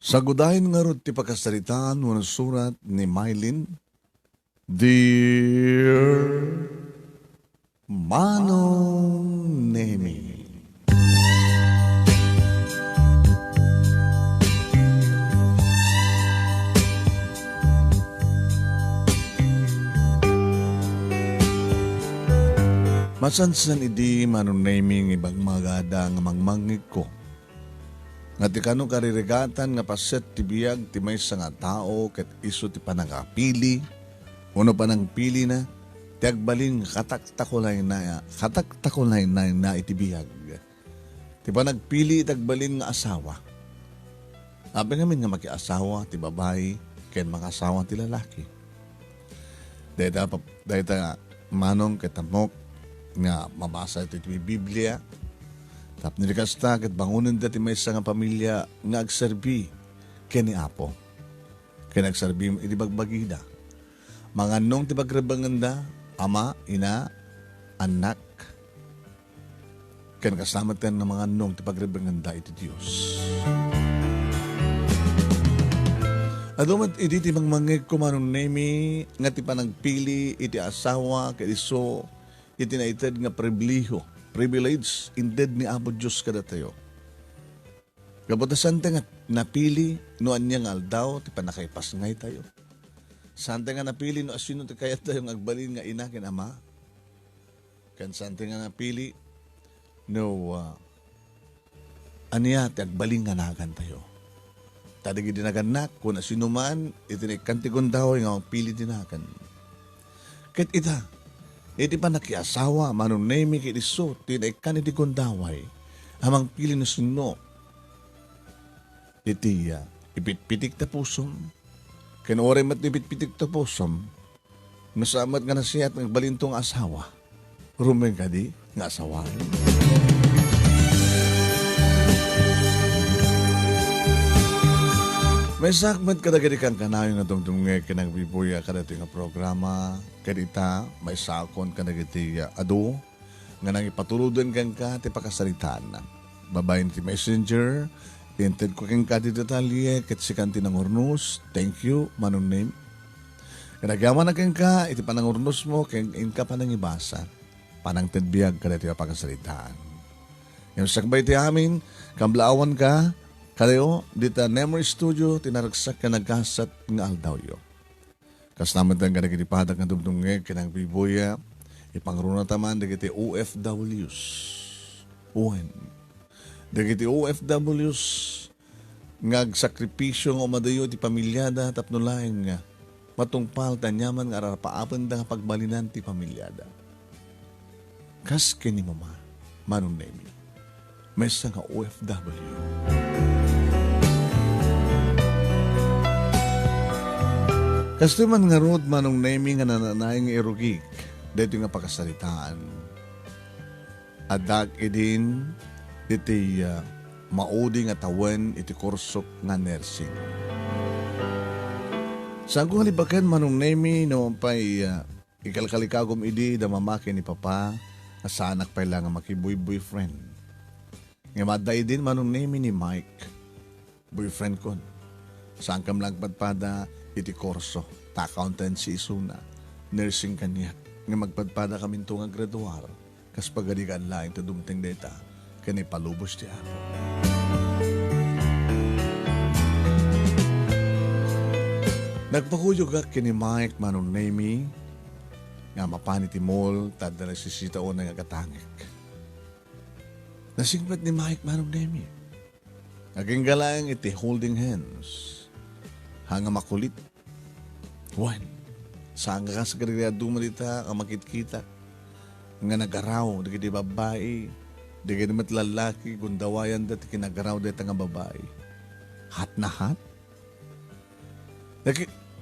Sagudahin nga ro ti pakasaritaan mo surat ni Mylin, Dear Manong Nemi. Masansan idi Manong Nemi ibang magada nga mangmangig ko. Nga ti kano karirigatan nga paset ti biyag ti may nga tao ket iso ti panangapili, uno panang pili na, ti agbalin kataktakulay na iti biyag. Ti panagpili iti agbalin nga asawa. Abi ngamin nga makiasawa ti babae ken makasawa ti lalaki. Dahita manong ketamok nga mabasa iti Biblia. Tap nilikasta ket bangunan dati may nga pamilya nga agserbi keni Apo. Ken agserbi iti bagbagida. Manganong ti pagrebanganda, ama, ina, anak. Ken kasama ten nga manganong ti pagrebanganda iti Dios. Adumat iti ti mangmangeg ko Manong Nemi nga ti panagpili iti asawa ket iso iti naited nga privilege indeed ni Apo Diyos kada tayo. Kabutasan nga napili no anya nga aldaw ti panakaipas ngay tayo. Sante nga napili no asino ti kayat tayo nga agbalin nga ina ken ama. Ken sante nga napili no anya ti agbalin nga nagan tayo. Tadig dinaganak kung asino man itinigkantigon daw nga pili dinagan. Ket ita iti pa nakiasawa, Manong Nemi ket iso, tinaikan iti kondaway, amang pili na suno. Iti ipitpitik ta pusom, kinore mat ipitpitik ta pusom, nasamat nga nasiyat ng balintong asawa, rumeng ka di, nga asawa. May sakmat kadagadi kang kanayon na tungtungge kinagbibuya kadati nga programa kadita may sakon kadagiti adu nga nang ipatuludan kang ka ti pakasalitaan na. Babayin ti messenger, tinted ko kang ka ti detalye ket sikan ti nangurnos. Thank you, Manong Name. Kanagyaman na kang ka, iti panangurnos mo kang inka panangibasa. Panang tedbiyag kadati nga pakasalitaan. Yung sakbay ti amin, kamblaawan ka, kalayo, dita Memory Studio, tinaragsak ka nagkasat nga aldawyo. Kas naman tang kanagitipadak nga dumdungeg, kinang bibuya, ipangruna taman, dagiti OFWs. UN. Dagiti OFWs, ngagsakripisyo nga umadayo ti pamilyada, tapno laing nga, matungpal tanyaman nga arapaapan da nga pagbalinan ti pamilyada. Kas kini mama, Manong Nemi, may nga OFW. Kasto man nga road Manong Nemi nga nananayang irugik dito nga pakasalitaan. Adag idin iti maudi nga tawen iti kursok nga nursing. Saan ko halibakan Manong Nemi no pa'y ikalkalikagom idi da mamaki ni Papa nga sa anak pa lang nga makiboy-boyfriend. Nga maday din Manong Nemi ni Mike, boyfriend ko. Saan kam lang padpada iti korso, ta-accountancy isuna, nursing kanya, nga magpadpada kami ito nga graduar, kas pagadikan lang ito dumting data, kani palubos ti Apo. Nagpakuyog ka kini Mike Manong Nemi, nga mapaniti mall, tada nagsisita o nga katangik. Nasingpat ni Mike Manong Nemi, naging galang iti holding hands, hanga makulit. Juan, saan ka sa karigado mo dita, ang makit-kita, nga nagaraw, di babae, di naman lalaki, gundawayan dati kinagaraw dito nga babae. Hat na hat?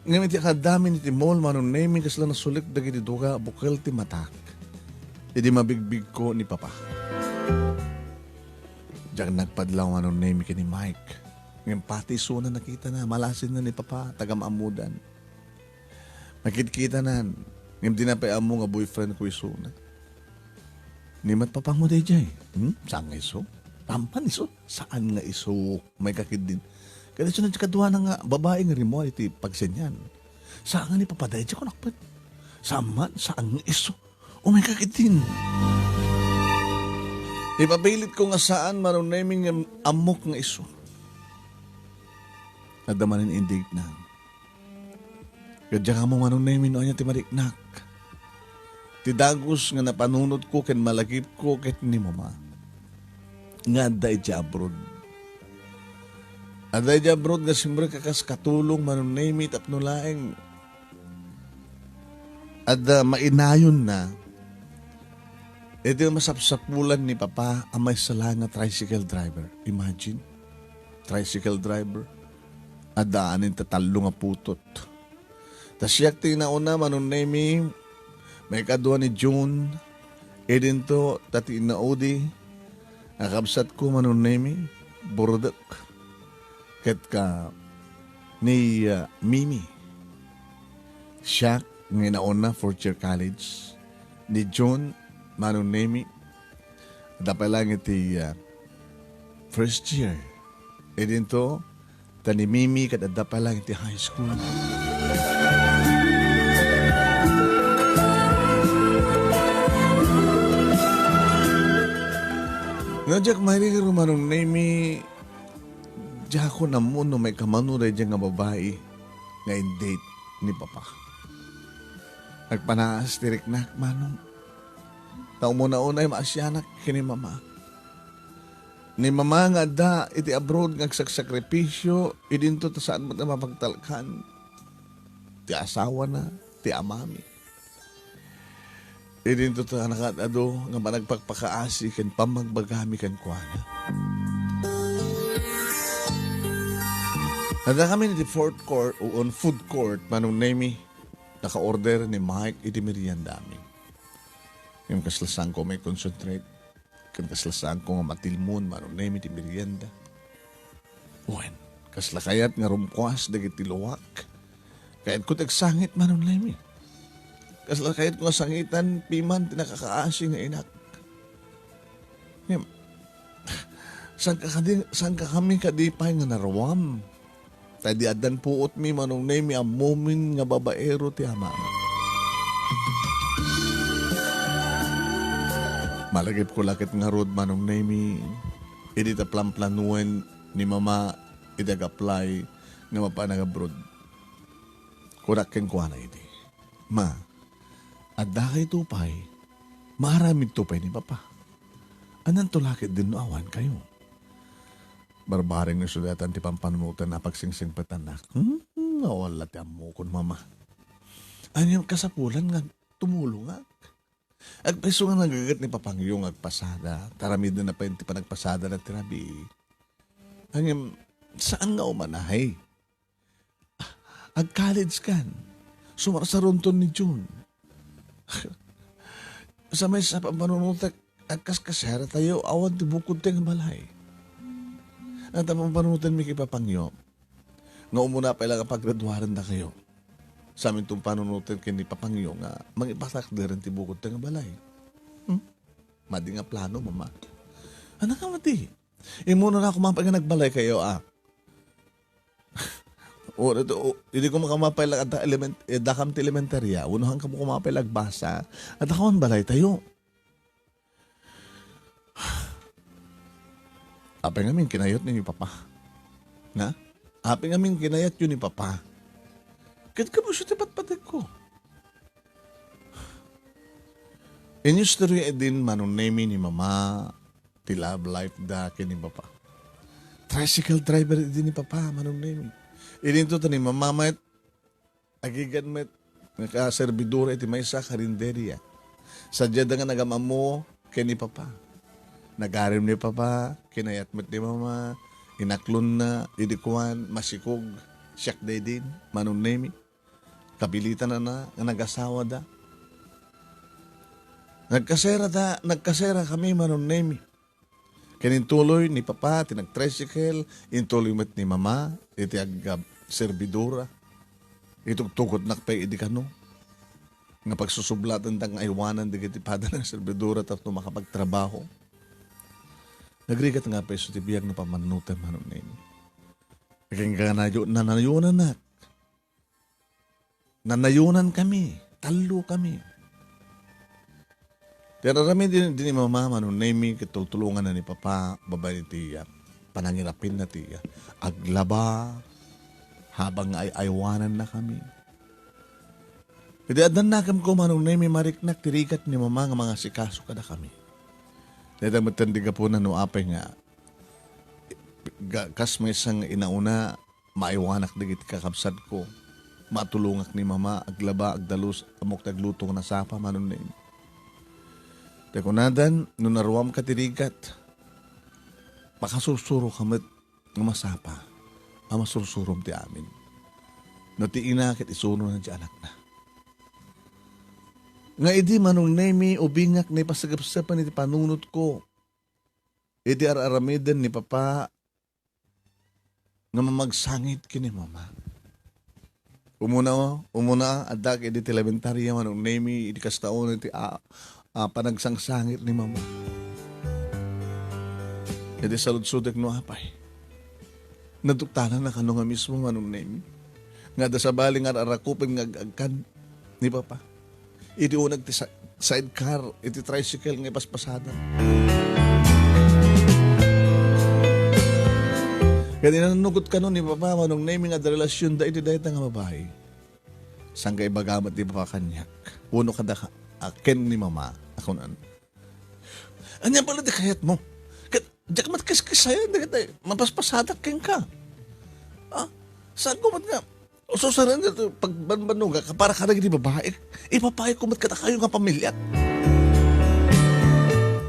Ngayon iti kadami ni Timol, Manong Nemi, kasi lang nasulik, dagi di duga, bukal ti matak. Hindi mabigbig ko ni Papa. Diyan nagpadlaw, Manong Nemi, kini Mike. Ngayon pati suna nakita na, malasin na ni Papa, taga-maamudan. Nakikita na, ngayon dinapayaan mo nga boyfriend ko iso na. Nimat Papa mo day jay. Saan nga iso? Tampan iso? Saan nga iso? May kakid din. Kaya sunod sa kadwa na nga, babae nga rin mo, iti pagsenyan. Saan nga ni papaday, siya ko nakapad. Saman, saan nga iso. Umay kakitin. Ipapilit ko nga saan marunaming nga amok nga iso. Nadamanin indig na. Kadya ka mo manunamin o niya timariknak. Tidagos nga napanunod ko ken malagip ko ket ni mama. Nga day di abroad. Aday di abroad nga simbre kakas katulong manunamit at nulaeng. Ada mainayon na. Ito yung masapsapulan ni Papa ang may sala nga tricycle driver. Imagine, tricycle driver. Adaanin tatalo nga putot. Tas siyak tinauna manunemi, may kadwa ni June. Edin to tati inaudi. Nakabsat ko manunemi, burdak. Ket ka ni Mimi. Siyak nga nauna fourth year college. Ni June, manunemi. Dapat lang iti first year. Edin to, tani Mimi kat dapat lang iti high school. Najak mahilig rumanong nemi, diya ako na mo no may kamanuray diya nga babae nga in-date ni Papa. Nagpanaas tirik na manong. Tao mo na unay maasyanak kini Mama. Ni Mama nga da, iti abroad nga saksakripisyo, idinto ta saan mo na mapagtalkan. Ti asawa na, ti amami. Idinto ta nakatado nga managpagpakaasi ken pamagbagami ken kuana. Nada kami ni fourth court o on food court manong nemi naka-order ni Mike iti merienda amin. Yung kaslasang ko may concentrate. Kan kaslasang ko nga matilmon manong nemi iti merienda. Wen, kaslakayat nga rumkwas dagiti luwak. Kayat ko tagsangit manong nemi. Kaslakayat ko nga sangitan piman tinakakaasi nga inak. Saan ka kami kadipay nga narawam? Tadi adan puot mi manong nemi amumin nga babaero ti ama. Malagip ko lakit nga road manong nemi. Idi ta plan-planuan ni Mama idag-apply nga mapanag abroad. Kurak ken kuha na iti. Ma, adda kay tupay, maraming tupay ni Papa. Anan to lakit din no awan kayo. Barbaring na sudatan ti pampanunutan na pagsingsing patanak. Nawala ti amukon Mama. Anyang kasapulan nga tumulong nga. Agpeso nga nagagat ni Papangyong agpasada. Taramid na pa yung ti panagpasada na tirabi. Anyang saan nga umanahay? Ag-college kan. Sumara sa runton ni June. Sa may sa pampanunutak agkas-kasera tayo awan ti bukod tayong balay. At ang pampanunutan mi kay Papangyo nga umuna pa ilang paggraduaran na kayo. Sa amin itong panunutan kay ni Papangyo nga mangipasak na rin ti bukod tayong balay. Madi nga plano, Mama. Ano ka mati? Muna na ako mapag nagbalay kayo O, hindi ko makamapay lang at dakam ti elementarya. Unuhan ka mo kumapay lagbasa. At ako ang balay tayo. Apay ngamin kinayot ni Papa. Na? Apay ngamin kinayot yun ni Papa. Kahit ka mo siya tipat-patik ko. In yung story din manunemi ni Mama ti love life da ni Papa. Tricycle driver din ni Papa manunemi. Ininto ta ni Mama met agigan met nakaserbidura iti maysa karinderya. Sadya da nga nagamamo kay ni Papa. Nagarim ni Papa, kinayat met ni Mama, inaklon na, idikuan, masikog, siyak day din, manunemi. Kabilitan na nga nag-asawa da. Nagkasera kami manunemi. Kinintuloy ni Papa, tinag-tricycle, intuloy met ni Mama, iti ag-serbidura. Itugtukot nakpay idikano. Nga pagsusublatan tang aywanan di kiti pada ng serbidura tapos makapagtrabaho. Nagrigat nga peso ti biyag na pamanutan manunemi. Kaya nga nanayunan na. Nanayunan kami. Talo kami. Pero rami din ni mama, nami kitultulungan na ni papa, babay ni tiya. Panangirapin na tiya. Aglaba, habang ay aywanan na kami. Hindi adan na kami ko nami mariknak, tirikat ni mama nga mga sikaso kada kami. Dahil matandi ka po na apay nga, kas may isang inauna, maiwanak digit kakabsad ko. Matulungak ni mama, aglaba, agdalus, amok taglutong na sapa, manon na yun. Tekunadan, nung naruam katirigat, makasusuro kamit ng masapa, ang masursurom ti amin. Natiinakit isuno na di anak na. Nga idi manong nemi, ubingak na ipasagapsapan iti panunot ko. Idi ar-aramiden ni papa, nga mamagsangit kini mama. Umuna, adak edi elementarya manong nemi, edi kastaon iti panagsangsangit ni mama. Edi salud-sudek no apay. Naduktanan na kano nga mismo manong nemi. Nga da sa baling arakupin nga agkan ni papa. Edi unag ti sidecar, iti tricycle nga paspasada. Kaya nanugot ka nun ni papa, manong nemi nga da relasyon da iti dahit nga babae. Sang kay bagamat di papa kanyak. Uno ka da aken ni mama. Ako na. Anya pala di kayat mo. Diyak mat kiskisaya, mapaspasadak ken ka. Saan ko mat nga? Ususaran nga, pagbanbanog ka, para ka naging babae, ipapay ko mat kata kayo nga pamilya.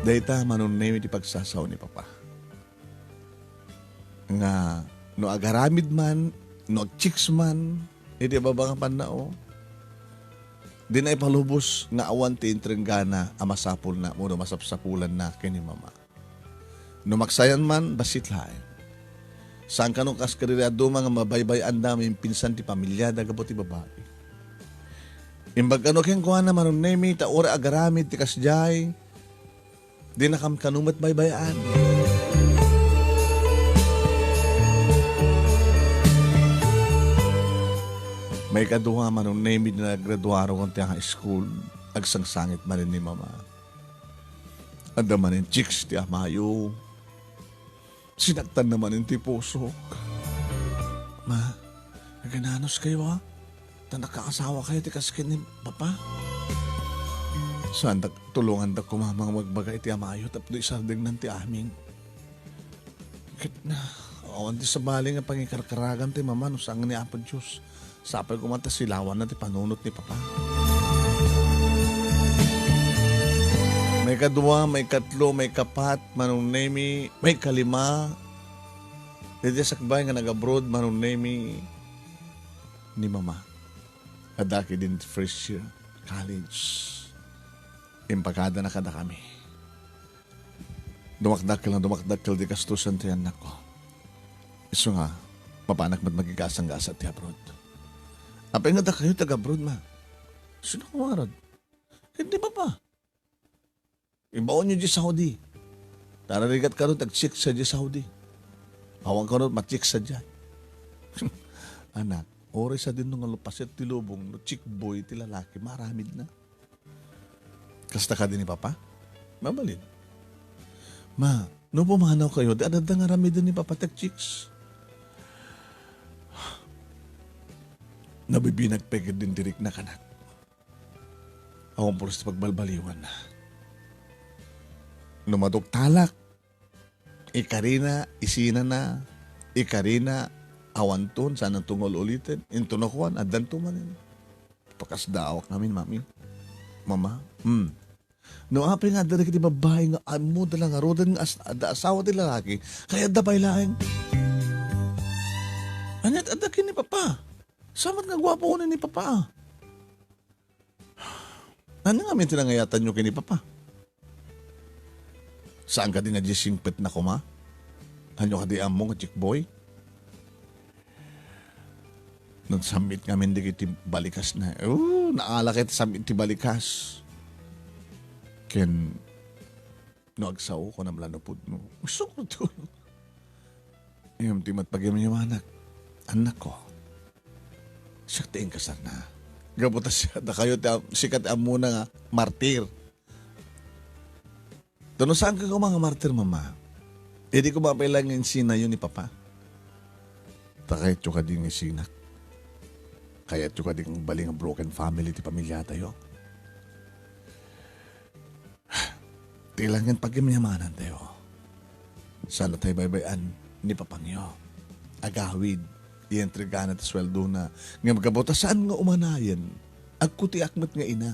Dahita manon nemi di pagsasaw ni papa. Nga, no agaramid man, no agchiks man, hindi ba nga panao? Di na ipalubos nga awan ti intrenggana amasapul na, muna masapsapulan na kini mama. No maksayan man, basit lain. Saan ka nung kaskaririado mga mabaybay andam yung pinsan ti pamilya dagabo ti babae. Imbag ano keng kuha na manon nemi, taora agaramid ti kasjay, di na kam kanumat baybayan. May kaduha man nung name na graduaro kong tiyang high school, agsangsangit man rin ni mama. Anda man yung chicks ti amayo. Sinaktan naman yung ti puso. Ma, nagananos kayo ha? Nakakasawa kayo ti kaskin ni papa. Saan tulungan da kumamang magbagay ti amayo tapos isarding ng ti aming. Kit na, awan ti sa bali nga pangikarkaragan ti mama no sang ni Apo Diyos. Sapay kumanta silawan na ti panunot ni papa. May kadua, may katlo, may kapat, manong nemi, may kalima. Dito sakbay nga nag-abroad, manong nemi ni mama. Adaki din first year, college. Impakada na kada kami. Dumakdakil di kastusan ti anak ko. Iso nga, mapanak mat magigasang-gasa ti abroad. Apay nga da kayo taga-abroad ma. Sino kumarad? Hindi ba pa? Ibaon nyo di Saudi. Tararigat ka rin, tag-chik sa di Saudi. Awang ka rin, mat-chik sa dyan. Anak, oray sa din nung alupasit ti lubong, no chick boy ti lalaki, maramid na. Kasta ka din ni Papa? Mabalin. Ma, no pumanaw kayo, di adad nga ramid din ni Papa tag-chicks. Nabibinag pegid din dirik na kanak. Awang puros pagbalbaliwan na. Numadok talak. Ikarina, isina na. Ikarina, awanton, sana tungol ulitin. Intunakuan, adan tumanin. Pakasdaawak namin, mami. Mama, no apay nga dari kiti babae nga amo dalang arodan nga asawa ti lalaki. Kaya dabay laeng. Anyat adakin ni Papa. Samat nga gwapo ni Papa. Ano nga may tinangayatan nyo kini Papa? Saan ka din nga singpet na kuma? Ano ka di amo nga chick boy? Nung samit nga hindi kiti balikas na. Naala kiti samit ti balikas. Ken, no agsaw ko na malanapod mo. Gusto ko to. Yung timat pag yung anak. anak ko, siya tiin kasar na. Gabuta siya, da kayo, sikat muna nga, martir. Doon saan ka ko mga martir, mama? Hindi ko mapailangan sina yun ni Papa. Takay ka din ng sinak. Kaya ka din baling ang broken family ti pamilya tayo. Tilangan pagkimyamanan tayo. Sana tayo baybayan ni Papangyo. Agawid, ientriga na ti sweldo na. Nga magkabuta saan nga umanayan? Agkuti akmat nga ina.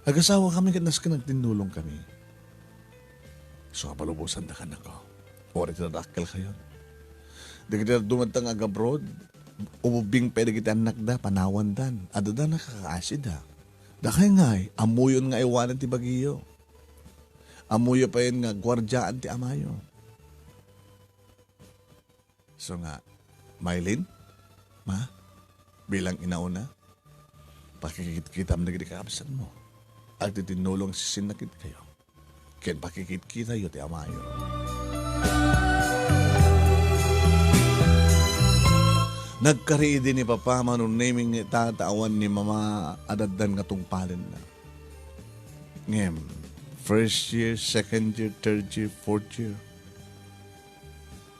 Agasawa kami kanas ka nagtinulong kami. So kapalubusan na ka na ko. Ori tinadakkel kayo. Di kita dumantang agabroad. Umubing pwede kita nakda, panawan dan. Ada da nakakaasid ha. Dakay nga'y, amuyon nga iwanan ti bagiyo. Amuyo pa yun nga, gwardyaan ti amayo. So nga, Mylene, ma, bilang inauna, pakikit-kita mo na gini kakabsan mo. At titinulong sisinakit kayo. Kaya pakikit-kita yun ti amayo. Nagkari din ni Papa manong naming tatawan ni Mama adaddan nga tungpalin na. Ngem, first year, second year, third year, fourth year.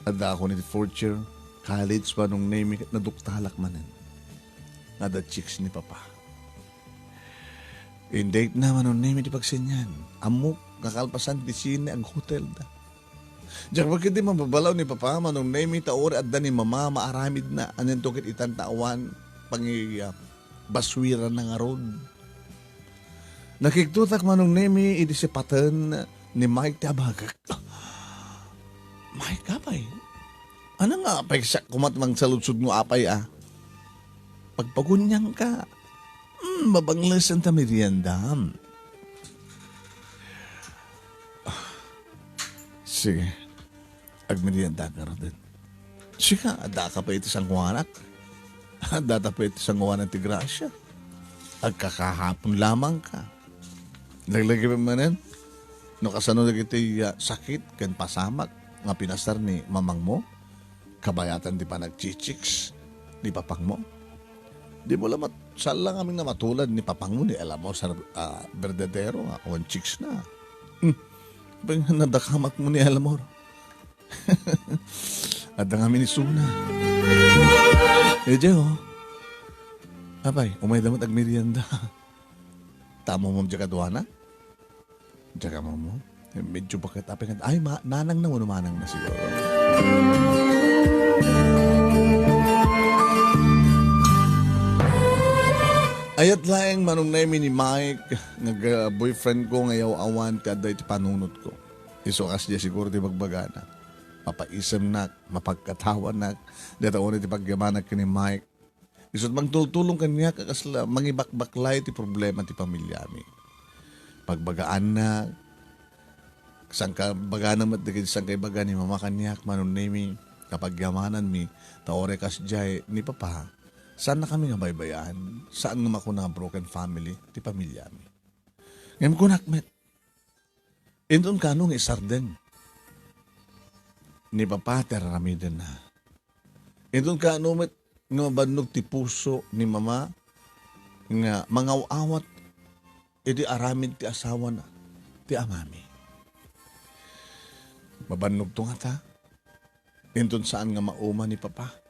Ada ako ni fourth year, college pa nung naming naduktalak manan. Nada chicks ni Papa. In date naman nung naming di pagsinyan. Amok, kakalpasan di sine ang hotel da. Diyak bakit di mababalaw ni Papa manong naimi taori at ni Mama maaramid na anin tukit itan tawan pangi baswiran ng arod. Nakiktutak manong naimi idisipatan ni Mike ti abagak. Mike apay? Ano nga apay siya kumatmang sa lutsud mo apay ah? Pagpagunyang ka. Mabanglas ang tamiriandam. Sige. Agmerienda ka rin din. Sige, ada ka pa ito sang wanak. Ada pa ito sang wanak ti Gracia. Agkakahapon lamang ka. Naglagay pa manan, no kasano na iti sakit, kan pasamak, nga pinasar ni mamang mo, kabayatan di pa nagchichiks, ni papang mo. Di mo lamat, saan lang aming namatulad ni papang mo, ni alam mo, sa verdadero, one chicks na. Nadakamat mo ni Alamor. At ang amin ni Suna. Diyo, apay, umay damat agmerienda. Tamo mo dyan kadwana? Dyan ka mo. Medyo bakit apay nga. Ay, nanang na mo manang na siguro. Ayat laeng manong namin ni Mike, nag-boyfriend ko ngayaw awan kada iti panunot ko. Isukas niya siguro di magbagana. Mapaisam nak, mapagkatawan nak, dataon iti pagyamanak ni Mike. Isot magtulong kanya kakasla, mangibakbaklay ti problema ti pamilyami. Pagbagaan na, sangka bagana matdikid sangkay baga ni mama kanyak, manong namin, kapag yamanan mi, taore kas jay ni Papa. Saan na kami nga baybayan? Saan nga ako na broken family, ti pamilya mi? Ngayon ko nakmet. Indon ka nung isarden. Ni Papa teramiden na. Indon ka nung nga bannog ti puso ni Mama nga mangawawat iti aramid ti asawa na ti amami. Mabannog to nga ta. Indon saan nga mauma ni Papa.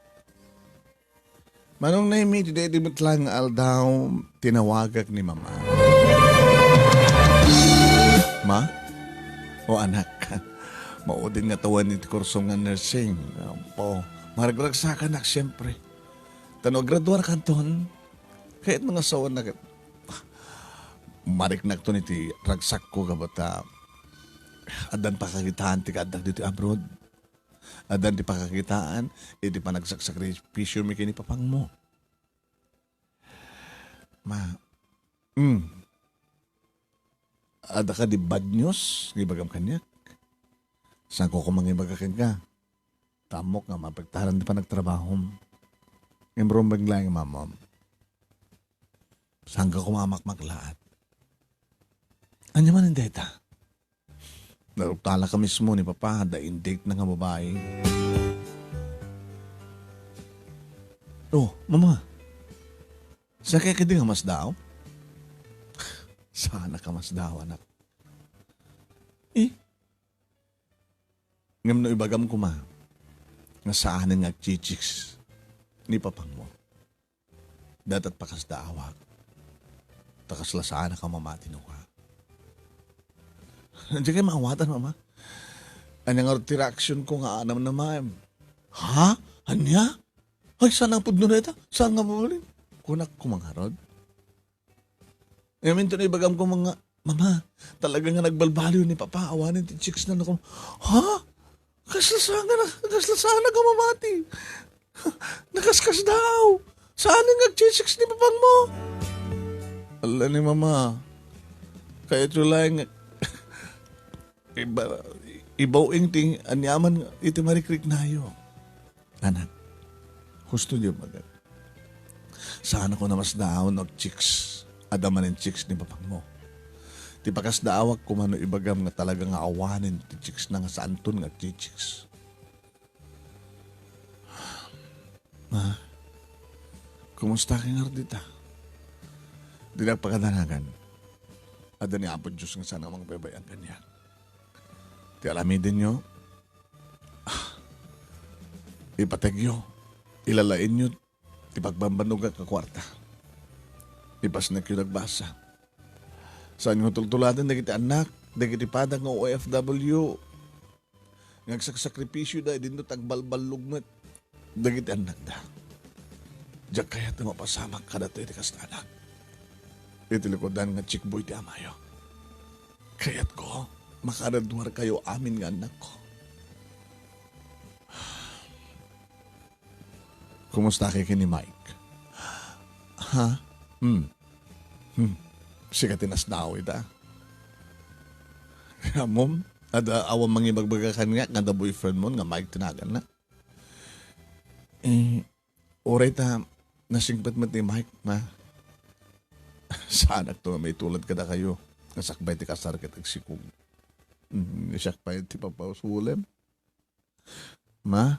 Manong naimi, ti matlang aldaw, tinawagak ni Mama. Ma? O anak, maudin nga tawan ni kurso nga nursing. Po, maragsa ka nak, siyempre. Tanong, graduar ka ton, kahit mga sawan na, mariknak to ni ti ragsak ko kabata, adan pakakitaan ti kadag dito abroad. Adan di pakakitaan, di pa nagsakrispisyo mi kini papang mo. Ma, ada ka di bad news, di bagam kanyak. Saan ko kumangibagakan ka? Tamok nga mapagtaran di pa nagtrabaho. Imbrong baglang mamam. Saan ka kumamakmaklaat? Anya man hindi ta? Narugtala ka mismo ni Papa, da-indate na nga babae. Oh, mama. Sakay ka din nga mas daw? Sana ka mas daw, anak. Eh, ngam no ibagam ko ma, nga saan nga chichiks ni papang mo. Datat pakas daawag. Takas la saan ka mamati no ka. Nandiyan kayo maawatan, mama. Anyang reaction ko nga anam na maem. Ha? Anya? Ay, saan ang pudno na ito? Saan nga mawalin? Kunak ko mga rod. Ngayon ito na ibagam ko mga, mama, talaga nga nagbalbaliw ni papa, awanin ti chicks na ako. Ha? Kaslasana na ka mamati. Nakaskas daw. Saan nga chicks ni papang mo? Ala ni mama, kaya tulay nga, ibaw ting anyaman iti marikrik nayo. Anak, gusto niyo magat. Sana ko na mas daaw ng chicks. Adaman ng chicks ni papang mo. Ti pakas daawak ko mano ibagam nga talaga nga awanin ti chicks na nga sa anton nga chicks. Ma, kumusta ka nga dita? Di nagpakadanagan. Ada ni Apo Diyos nga sana mga babayan kanya. Ti alamidin nyo, ipatagyo, ilalain nyo, ipagbambanog ka kwarta. Ipas na kayo nagbasa. Saan nyo tultuladan, dagiti anak, dagiti padag ng OFW, ngagsakripisyo da, din doon tagbalbalog mo, dagiti anak da. Diyak kaya't na mapasamak ka na ito itikas na anak. Itilikodan nga chikboy ti amayo. Kaya't ko, makaradwar kayo amin nga anak ko. Kumusta kay ni Mike? Ha? Siya tinas daw ita. Mom, ada awang mangibagbagakan nga, nga boyfriend mo, nga Mike tinagan na. Oray ta, nasingpat mo ni Mike, ma. Saan to may tulad ka na kayo. Nasakbay ti kasarkat ag sikong. Nasakbay ti papausulem. Ma,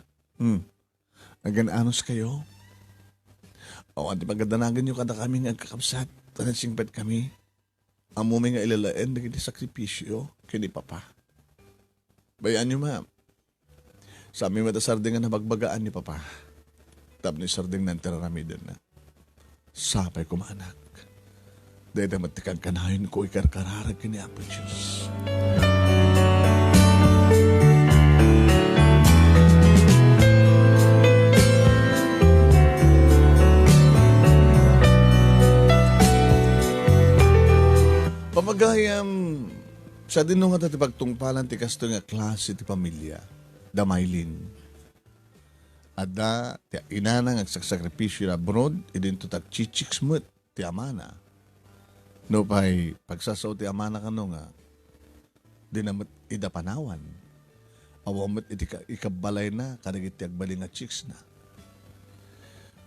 agananos kayo. O, di magandanagan nyo kada kami nga kakabsat. Tanasingpat kami. Amo may nga ilalain na kiti sakripisyo kini papa. Bayaan nyo, ma. Sa amin matasarding nga nabagbagaan ni papa. Tap ni sarding nantiraramidan na. Sapay ko maanak. Dahil na matikan kanayon ko ikarkararag kini Apo Diyos. Pamagayam, sa din nga ti pagtungpalan ti kasto nga klase ti pamilya, damaylin. Ada, ti inana nga saksakripisyo na brod, idin to tag-chichiks mo't ti amana. No pa'y pagsasaw ti amana ka no nga, di namat idapanawan. Awamot ikabalay na, kanagiti agbaling nga chicks na.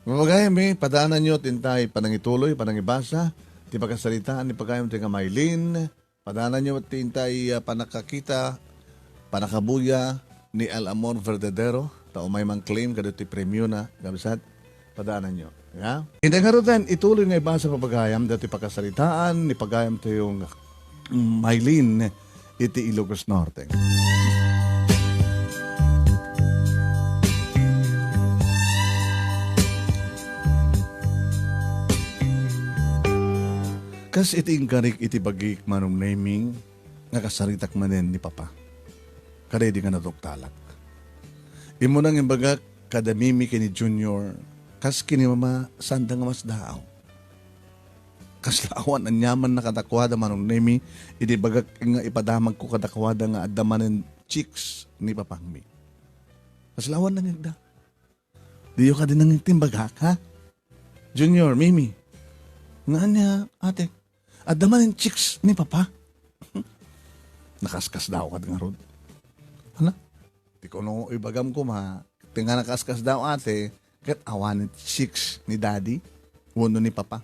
Mamagayam padaanan nyo, tintay, panangituloy, panangibasa, ti pagkasalitaan ni pagkayam ti nga Maylin, padaanan nyo, tintay, panakakita, panakabuya, ni Al Amor Verdadero, tao may mang claim kada ti premyo na, gabisat, padaanan nyo. Yeah? Hindi nga rin, ituloy nga ibasa pagkayam, dati pagkasalitaan, ni pagkayam ti yung Maylin, iti Ilocos Norte. Kas iti ingkarik iti bagik manong naming, nga kasaritak manen ni Papa. Kada di nga natuktalak. Imo nang imbagak kada mimi kini Junior, kas kini mama sanda nga mas daaw. Kas laawan ang yaman na kadakwada manong nami, iti bagak nga ipadamag ko kadakwada nga adamanen chicks ni Papangmi. Kas laawan na ngagda. Diyo ka din nang timbagak, ha? Junior, Mimi, nga niya, ate, adamanen chicks ni Papa. Nakaskas daw ka nga ron. Hala? Di ko nung ibagam ko ma. Tinga nakaskas daw ate. Kat awanin chicks ni Daddy. Wono ni Papa.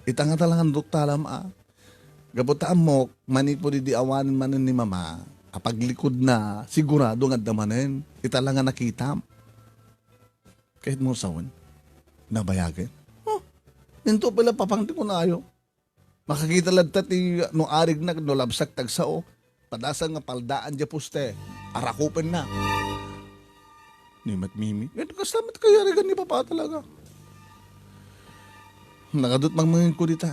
Itanga talangan duktalam Gabutaan mo, manipo di awanin manin ni Mama. Apaglikod na, sigurado nga damanin. Italangan nakita. Kahit mo sawan, nabayagin. Oh, ninto pala papangti ko na ayo. Makakita lang tati no arig na no labsak tagsao. Padasan nga paldaan dya puste. Arakupen na. Nimat mimi. Ito kaslamat kaya regan ni Papa talaga. Nakadot mang ko dita.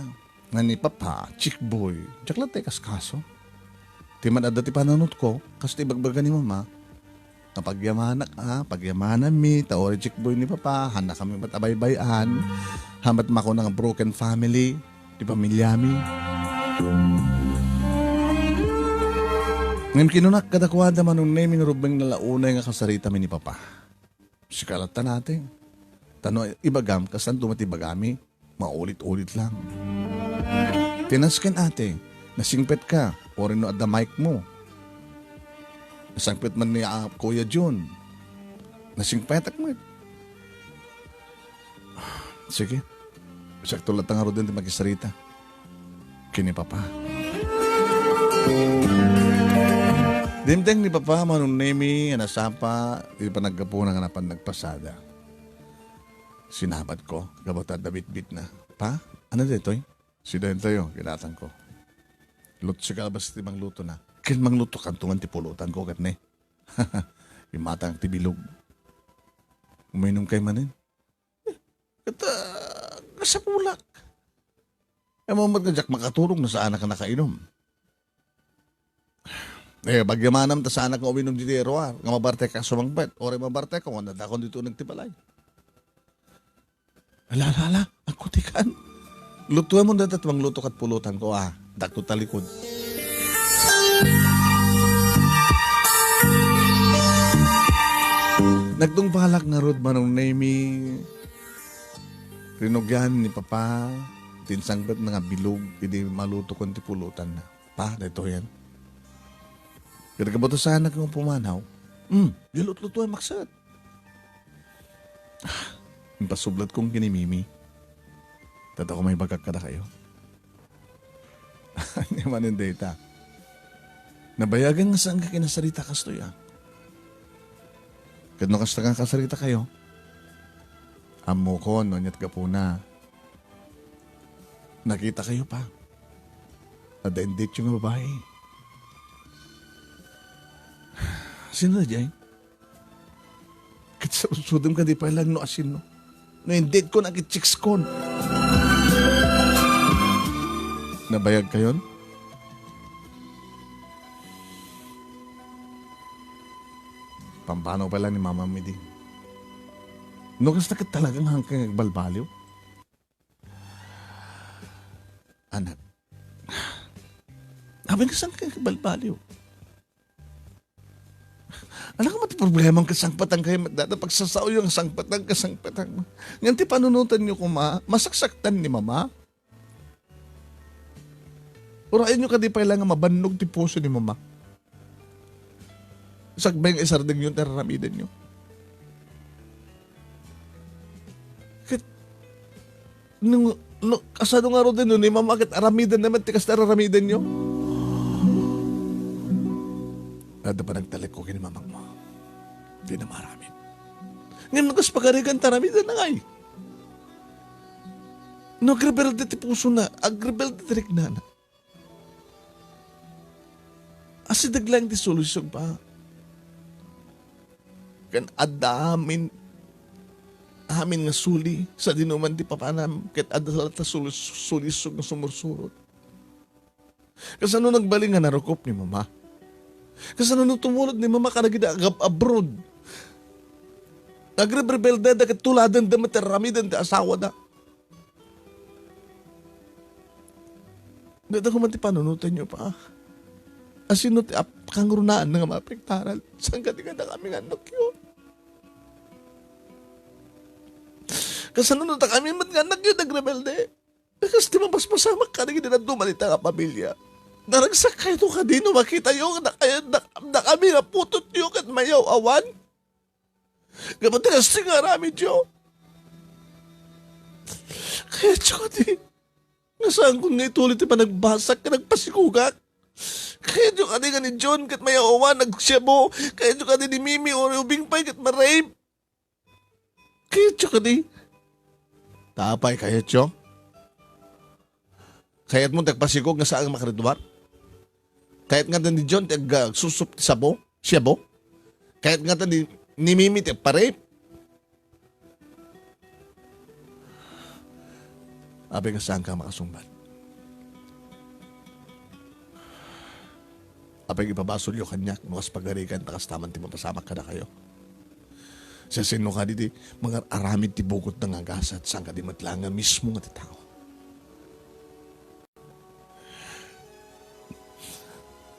Nga ni Papa, chick boy. Diyak lang tekas kaso. Timan adati pananot ko. Kasi tibagbaga ni Mama. Pagyamanak pagyamanan mi. Taori chick boy ni Papa. Handa kami matabaybayan. Hamat mako ng broken family. Di pamilya mi. Ngayon kinunak kadakwada man nung naming rubeng na launay nga kasarita mi ni Papa. Sikalata natin. Tano ibagam kasan tumatibagami. Maulit-ulit lang. Tinaskin ate, nasingpet ka, o rin no at the mic mo. Nasangpet man ni Kuya Jun. Nasingpetak mo. Sige. Sakto lang nga ro din di magisarita. Kini Papa. Dimdeng ni Papa manong nemi, anasapa, di pa nagkapunan nga napan nagpasada. Sinabat ko, gabata dabit-bit na. Pa, ano dito eh? Sidahin tayo, kinatang ko. Luto siya kalabas timang luto na. Kin mang luto kantungan ti pulutan ko kat ne. Imatang ti bilog. Uminom kay manin. Kata, kasapulak. Mamat ka jak makaturong na sa anak ka nakainom. Bagyamanam ta sa anak nga uminom di teroar. Nga mabarte ka sumangpet. Ore mabarte ka, wanda dakon dito nagtipalay. Alala, ako tikan. Lutuan mo na tatwang luto kat pulutan ko Dakto talikod. Nagtung balak nga rod manong nemi. Rinugyan ni Papa. Tinsangbat na nga bilog. Hindi maluto kon ti pulutan na. Pa, dito yan. Kaya sana kung pumanaw. Lutuan maksat. Pasublat kong kinimimi. Tata ko may bagakada kayo. Hindi man yung data. Nabayagan nga saan ka kinasarita kasto ya. Kadno kasta nga kasarita kayo. Amo ko, nonyat ka po na. Nakita kayo pa. Adaindit yung babae. Sino na dyan? Katsarusudam ka di pa lang no asin no. No hindi ko nakichicks kon. Nabayag kayon? Pampano pala ni Mama Midi. No kasta ka talagang hangkang nagbalbaliw? Anak. Abang kasang kang nagbalbaliw? Alam ko mati problemang kasangpatang kayo magdada pagsasao yung kasangpatang. Ngayon ti panunutan niyo ko masaksaktan ni Mama. Urain niyo ka di pa ilang mabannog ti puso ni Mama. Sagbay ang isardeng yung teraramidan niyo. Kasado nga ro din nun ni Mama kat aramidan naman ti kas teraramidan niyo. Ada pa nagtalik ko kini Mamang mo. Di na maraming. Ngayon nagas pagarigan taramidan na ngay. No, agribel ti puso na. Agribel ti tirik na. Asi daglang ti solusyon pa. Kan adamin amin nga suli sa dinuman ti papanam ket adala ta solusyon nga sumursurot. Kasano nagbaling nga narukop ni Mama? Kasano nung tumulad ni Mama kanagida abroad? Nagrebelde da katuladan da materamidan da asawa da. Dada ko man ti panunutan nyo pa. Asino ti kangrunaan na nga mapektaran. Saan ka na kami nga anak yun? Kasano nung kami mat nga anak yun nagrebelde? Kasi di mapaspasamak ka na gina dumalita nga pamilya. Naragsak kayo ka din, makita yung na kami na putot yung at mayaw awan. Kapatigas nga rami, Diyo. Kaya Diyo ka di, nasaan kung nga itulit pa nagbasak ka, nagpasikugak. Kaya Diyo ka di nga ni John kat mayaw awan, nagsyabo. Kaya Diyo ka di ni Mimi o ubing pay kat marape. Kayat siya ka di. Tapay kayat siya. Kayat mo tagpasigog nga saan makaritubar. Kayat nga ni John susup sa bo. Siya bo. Kayat nga ni Mimi parep. Abi nga saan ka makasumbat. Apay ipabasol yung kanya, nukas pagarikan, takas taman ti mapasamak ka na kayo. Sa sino ka di mga aramid ti bukot ng agasat, saan ka di matlangan mismo nga ti tao.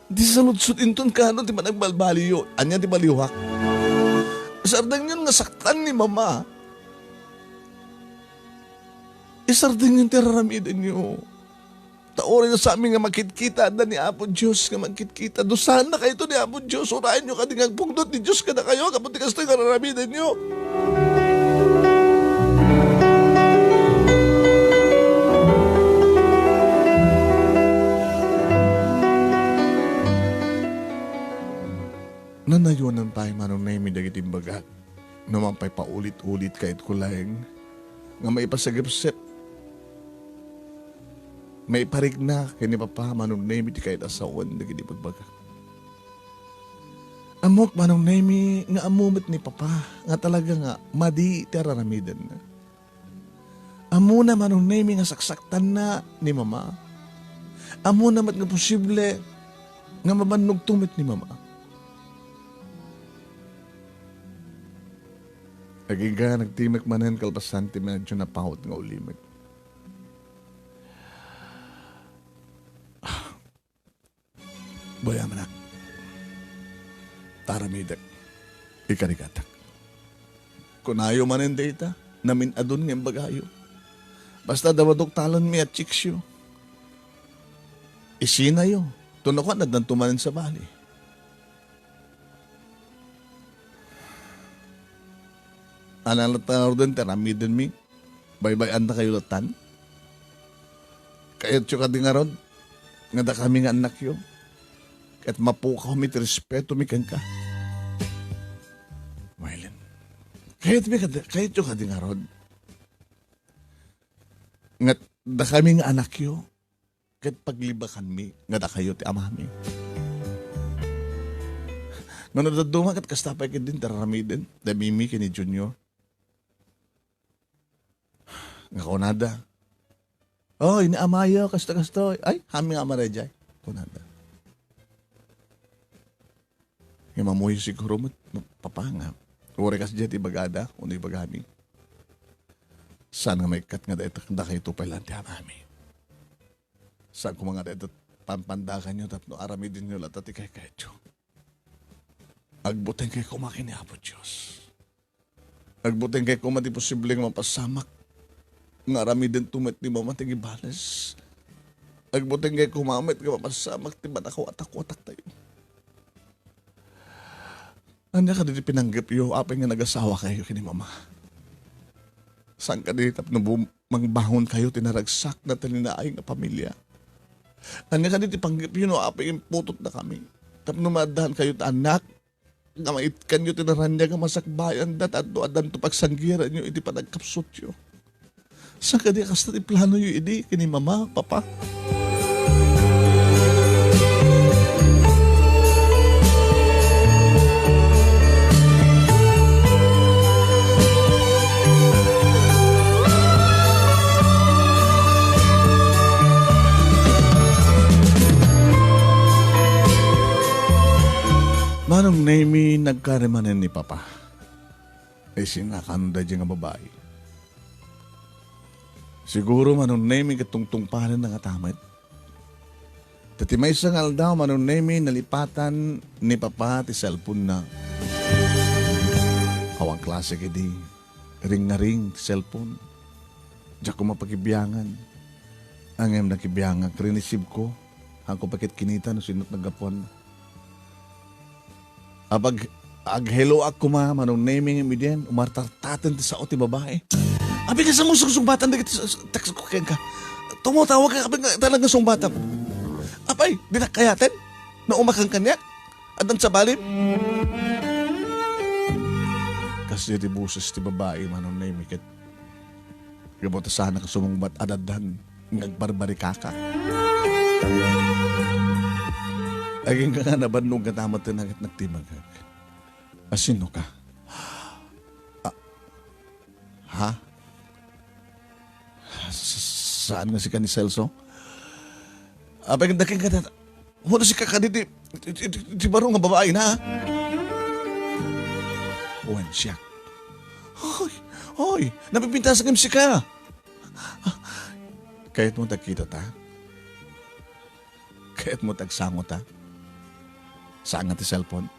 Di saludsud inton ka, no, di managbalbaliyo, anya di baliwak. Isardang yun nga saktan ni mama. Isardang yun tiraramidin niyo. Taorin na sa amin nga magkitkita na ni Apo Diyos nga magkitkita. Dusahan na kayo to ni Apo Diyos. Urayan nyo ka din ang pungdot ni Diyos ka na kayo. Kapunti ka sa nga raramidan nyo. Nanayunan tayo manong naimi dagiting bagat. Naman pa'y paulit-ulit kahit kulayang. Nga maipasagipsip. May parig na kini papa manong naimi di kahit asawan na gini pagbaga. Amok manong naimi nga amumit ni papa nga talaga nga madi teraramidan na. Amo na manong naimi nga saksaktan na ni mama. Amo na mat nga posible nga mabanog tumit ni mama. Agiga nagtimek manen kalpasan ti medyo na pahot nga ulimag. Boya manak. Taramidak. Ikarikatak. Kunayo manen data. Namin adun ng bagayo. Basta dawadok talon mi at chiksyo. Isina yo. Tunukan na dantumanin sa bali. Analatan din taramidin mi. Bye-bye na kayo latan. Kaya tso ka di nga ron. Nga da kami nga anak yo. At mapuka ko, respeto mi ka. Wailin. Kahit yung kading arod. Nga da kami nga anak yo. Kahit paglibakan mi, nga da kayo ti amami. Nga nadaduma kat kastapay ka din, tararamidin. Da mimi ka ni Junior. Nga kunada. Oh, inaamayo, kasta-kasto. Ay, hami nga marejay. Kunada. Yung mamuhi siguro mapapanga. Uri kasi dyan ibagada, uno ibagami. Sana may kat nga dahil takda kayo tupay lang tiyan mami. Saan ko mga dahil pampandakan nyo tapno aramidin nyo lahat at ikay kayo. Agbutin kayo kumakin ni Apo Diyos. Agbutin kayo kumati posibleng mapasamak. Nga aramidin tumit ni mama tigi balas. Agbutin kayo kumamit nga mapasamak ti banakaw atak-watak tayo. Anya ka dito pinanggap yo, apay nga nag-asawa kayo kini mama. Saan ka dito mangbahon kayo, tinaragsak na talinaay nga pamilya. Anya ka dito panggap yo, no, apay putot na kami. Tap numadahan kayo ta anak, nga maitkan nyo tinaranya nga masakbayan dat at doadan to pagsanggiran nyo, iti pa nagkapsot yo. Saan ka dito kasta plano yo, idi, kini mama, papa. Manong naimi nagkarimanan ni Papa. Ay sinakanda dyan nga babae. Siguro manong naimi katungtungpanan na nga tamad. Tati may sangal daw manong naimi nalipatan ni Papa ti cellphone na. Awang klase kidi. Ring na ring cellphone. Diyan ko mapakibiyangan. Ang em nakibiyangan. Krinisib ko. Ang ko pakit kinita no sinot nagapon. Abag hello ako manong naming imidyan, umartartatan ti sa oti babae. Abi ka sa mo sumbatan na text ko ka. Tumutawag ka abi talaga sumbatan. Apay, dinakayaten na umakang kanya. Adan sa balim. Kasi di buses ti babae manon na imikit. Gabota sana ka sumungbat adadan ngagbarbari kaka. Aging ka nga nabanong katamat na nagtimagag. Asino ka? Ha? Saan nga si ka ni Celso? Apay daking ka na. Muna si kakaditi. Di baro nga babae na. Uwan siya. Hoy, napipintas ng si ka. Kahit mo tagkita ta. Kahit mo tagsangot ta. Saan nga ti cellphone?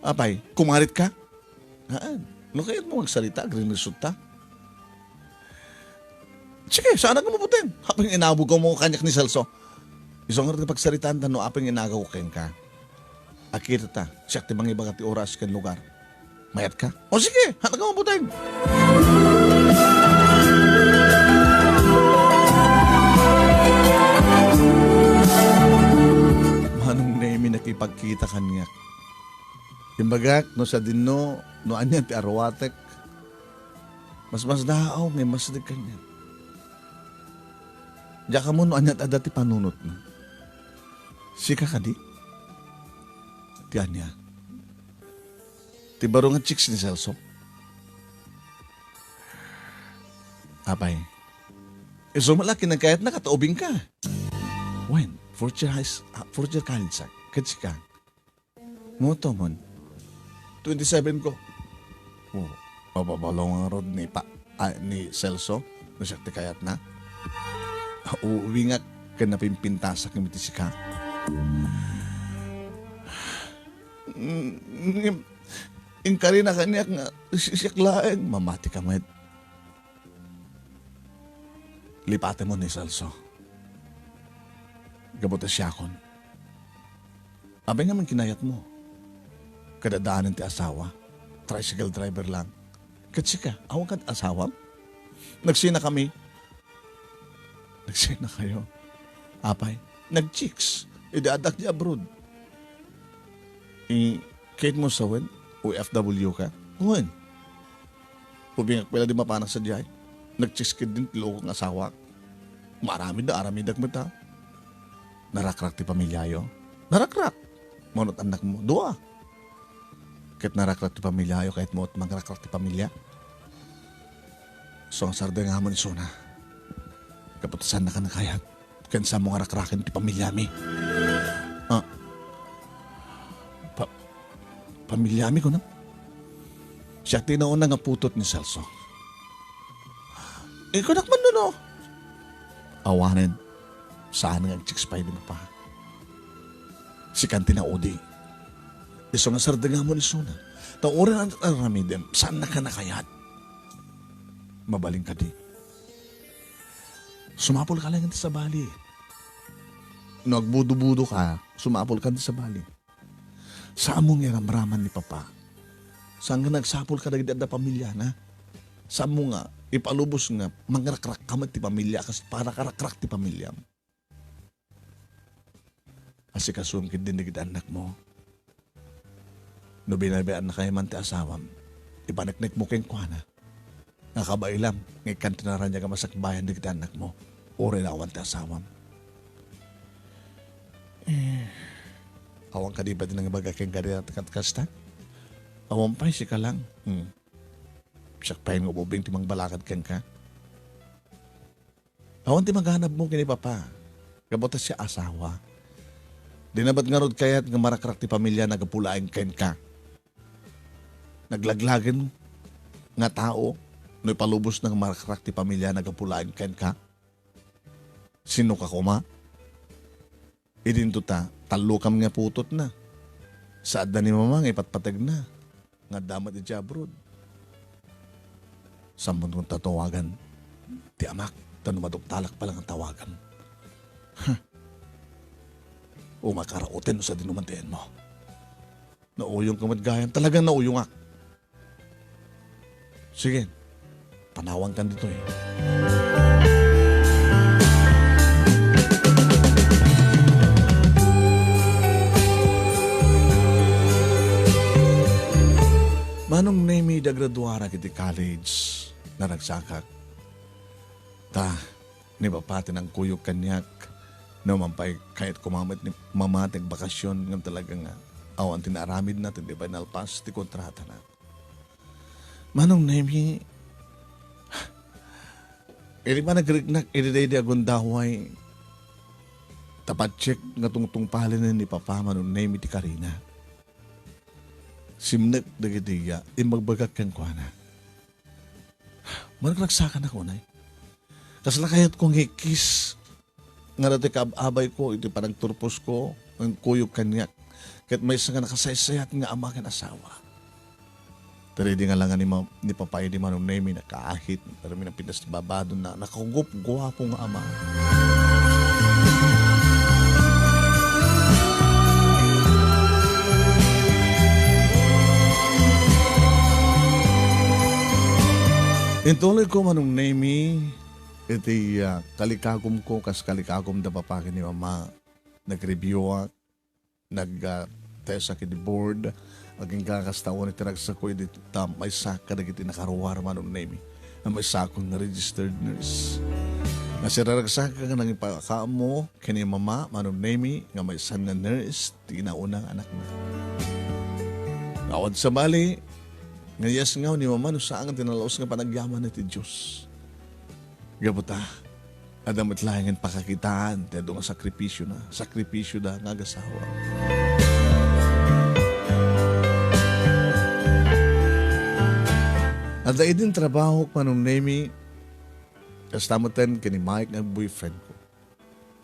Apay, kumarit ka? Haan, no kahit mo magsalita, grinusot ta. Sige, saan ka mabutin? Hapang inabog ko mo kanyak ni Celso. Isang nga pagsalitaan ta no apang inagaw ken ka. Akita ta, siyak ti mga iba ti oras ken lugar. Mayat ka? O sige, hana ka mabutin. Manong nemi nakipagkita kanyak. Imbagak, no sa dinno, no anyan ti arwatek. Mas daaw, ngay mas di kanya. Diya ka mo no anyat ada ti panunot mo. Sika ka di? Ti anya. Ti baro nga chicks ni Celso. Apay. Iso malaki na kahit nakataubing ka. When? Fourth year college sa. Katsi ka. Moto mon. 27 ko. Oh, papabalong nga rod ni Celso. No siya ti kayat na. Uuwi nga ka napimpinta sa kimiti si ka. Ingkari na kanyak nga siyak laeng. Mamati ka med. Lipate mo ni Celso. Gabuta siya kon. Abay nga man kinayat mo. Kadadaanan ti asawa. Tricycle driver lang. Katsi ka, awang ka asawa? Nagsina kami. Nagsina kayo. Apay, nag-chicks. Idaadak di abroad. Kahit mo sa wen, OFW ka, wen. Pubingak pala di mapanak sa diyay. Nag-chicks ka din tilokong asawa. Marami dagmata. Narakrak ti pamilyayo. Narakrak. Monot anak mo, dua. Kahit narakrak ti pamilyayo, kahit mo at magrakrak ti pamilya. So ang sarda nga mo ni Sona. Kaputasan na ka na kaya. Kansa mo nga rakrakin ti pamilya mi. Pamilya mi ko na. Siya tinauna nga putot ni Celso. Ikaw nakman nun o. Awanin. Saan nga chicks pa hindi pa. Si Kanti na Odi. Iso nga sarda nga mo ni Sona. Taurin ang ramidem. Saan na ka nakayat? Mabaling ka di. Sumapol ka lang sa bali. Nagbudo-budo ka, sumapol ka sa bali. Saan mong iramraman ni Papa? Saan nga nagsapol ka na pamilya na? Saan mo nga ipalubos nga mangrakrak ka ti pamilya kasi para karakrak ti pamilya. Kasi kasumkid din digit anak mo. No binabayaan na kayo man ti asawam, ipaneknek mo keng kuhana. Nakabailam, ngay kantinaran niya ka masakbayan digit anak mo. Uri na awan ti asawam. Awang ka di ba din ang ibaga keng karira at katkastan? Awang pa si ka lang. Sakpahin mo bubing timang balakad keng ka. Awang ti maghanap mo kini Papa. Kabotas siya asawa. Dinabat nga rod kaya't nga marakrak ti pamilya nagapulaing ken ka. Naglaglagan nga tao no ipalubos ng marakrak ti pamilya nagapulaing ken ka. Sino ka kuma? Idinto ta, talukam nga putot na. Saad na ni mamang ipatpatag na. Nga damat iti abroad. Sambon kong tatawagan. Ti amak, tanumadok-talak pa lang ang tawagan. O makarautin sa dinumantihan mo. Nauyong kamadgayan. Talagang nauyong ak. Sige, panawang kan dito eh. Manong nemi dagraduara kiti college na nagsakak. Ta, ni papatin ang kuyog kanyak no mampay kahit kumamit ni mamating bakasyon ng talaga nga awan tinaramid natin di ba nalpas ti kontrata na. Manong nemi iri ba nagrignak iri di agundaway tapat check nga tungtung palin ni papa manong nemi ti Karina. Simnek dagitiya imagbagak kang kuana. Managraksakan ako na kasla kayat kong hikis nga dati kaabay ko, iti parang turpos ko, ang kuyog kanyak. Kahit may isang nakasaysayat nga ama kan asawa. Pero di nga lang ni papay di manong nemi na kaahit, pero minapinas ni babado na nakagup, guwapo nga ama. Intuloy ko manong nemi, iti kalikagom ko, kas kalikagom da papakin ni mama, nag-review nag-test sa board, aging kakastawan iti ragsa ko, iti may saka na iti nakaruwar manong nemi, na may sakong na registered nurse. Nasiraragsa ka nga nang ipaka mo, kini mama, manong nemi, nga may san nga nurse, tinaunang anak na. Awad sa bali, ngayas nga ni mama, no saan nga tinalaos nga panagyaman na ti Diyos. Gabuta, adamit layangan pakakitaan, tedo nga sakripisyo da nga gasawa. At dahil din trabaho ko manong nemi, kastamutan kini Mike nga boyfriend ko.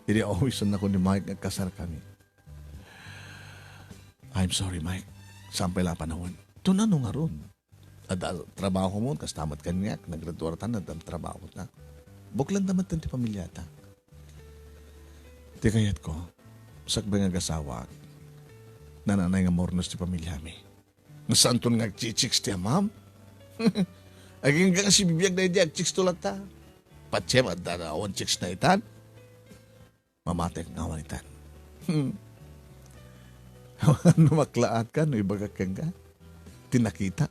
Hindi always ako ni Mike nga kasar kami. I'm sorry Mike, sampay lang panahon. Tunano nga ron. At trabaho mo, kastamat kanyak, naggraduartan na trabaho na. Buklan naman ti pamilyata. Ti kayat ko, sakbay nga gasawa, nananay nga mornos ti pamilya mi. Nasaan to nga chichiks ti ma'am? Aging nga si bibiyag na hindi chiks tulat ta. Patsem at darawan chiks na itan. Mamatek nga wanitan. Ano maklaat ka, no ibagak kang ka? Tinakita.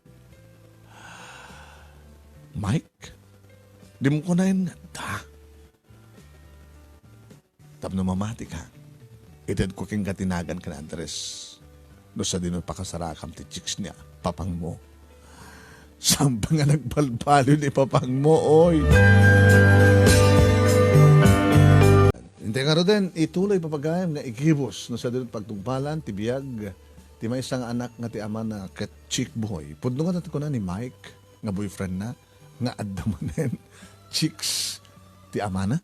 Mike? Di mo ko na yun, Tapno mamati ka. Ited ko king katinagan ka na Andres. No sa dino pakasarakam ti chicks niya, papang mo. Saan pa nga nagbalbalo ni papang mo, oy? Hindi nga rin, ituloy papagayam nga ikibos no sa dino pagtungpalan, tibiyag, ti may isang anak nga ti ama na ket chick boy. Pudno nga natin ko na ni Mike, nga boyfriend na, nga adamanen chicks ti amana.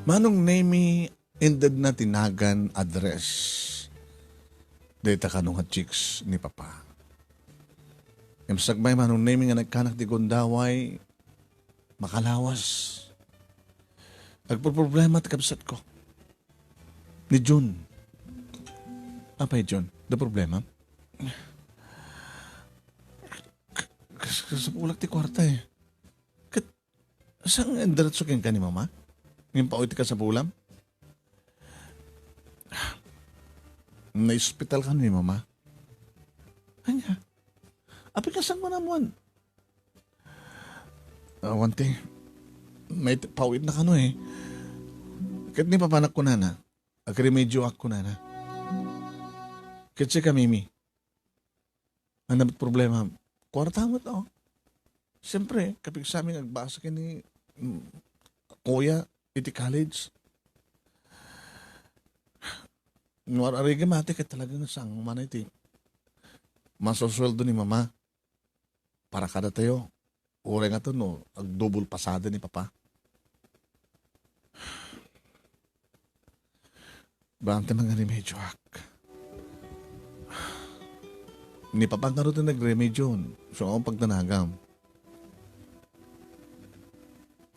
Manong nemi ended na tinagan address data kanong chicks ni papa. Imsagbay manong nemi nga nagkanak ti gondaway makalawas. Agpo-problema ti kabsat ko. Ni June. Apay John, the problema? Sa ulak ti kwarta eh. Saan ang diretso kang ka ni mama? Ngayon pa ka sa pulam? Na-hospital ka ni mama? Anya? Api ka saan mo naman? One thing, may pawid na ka no eh. Kahit ni papanak ko na na. Agremedyo ako na na. Kasi ka, Mimi. Ang dapat problema, kwarta mo to. Siyempre, kapag sa amin nagbasa ka ni Kuya, iti college. Nuwarari mati ka talaga na sang mana iti. Masosweldo ni mama. Para kada tayo. Ure nga to, no, ag-double pasada ni papa. Bante mga remedyo ak. Ni papa nga rin nag-remedyo. So akong pagtanagam.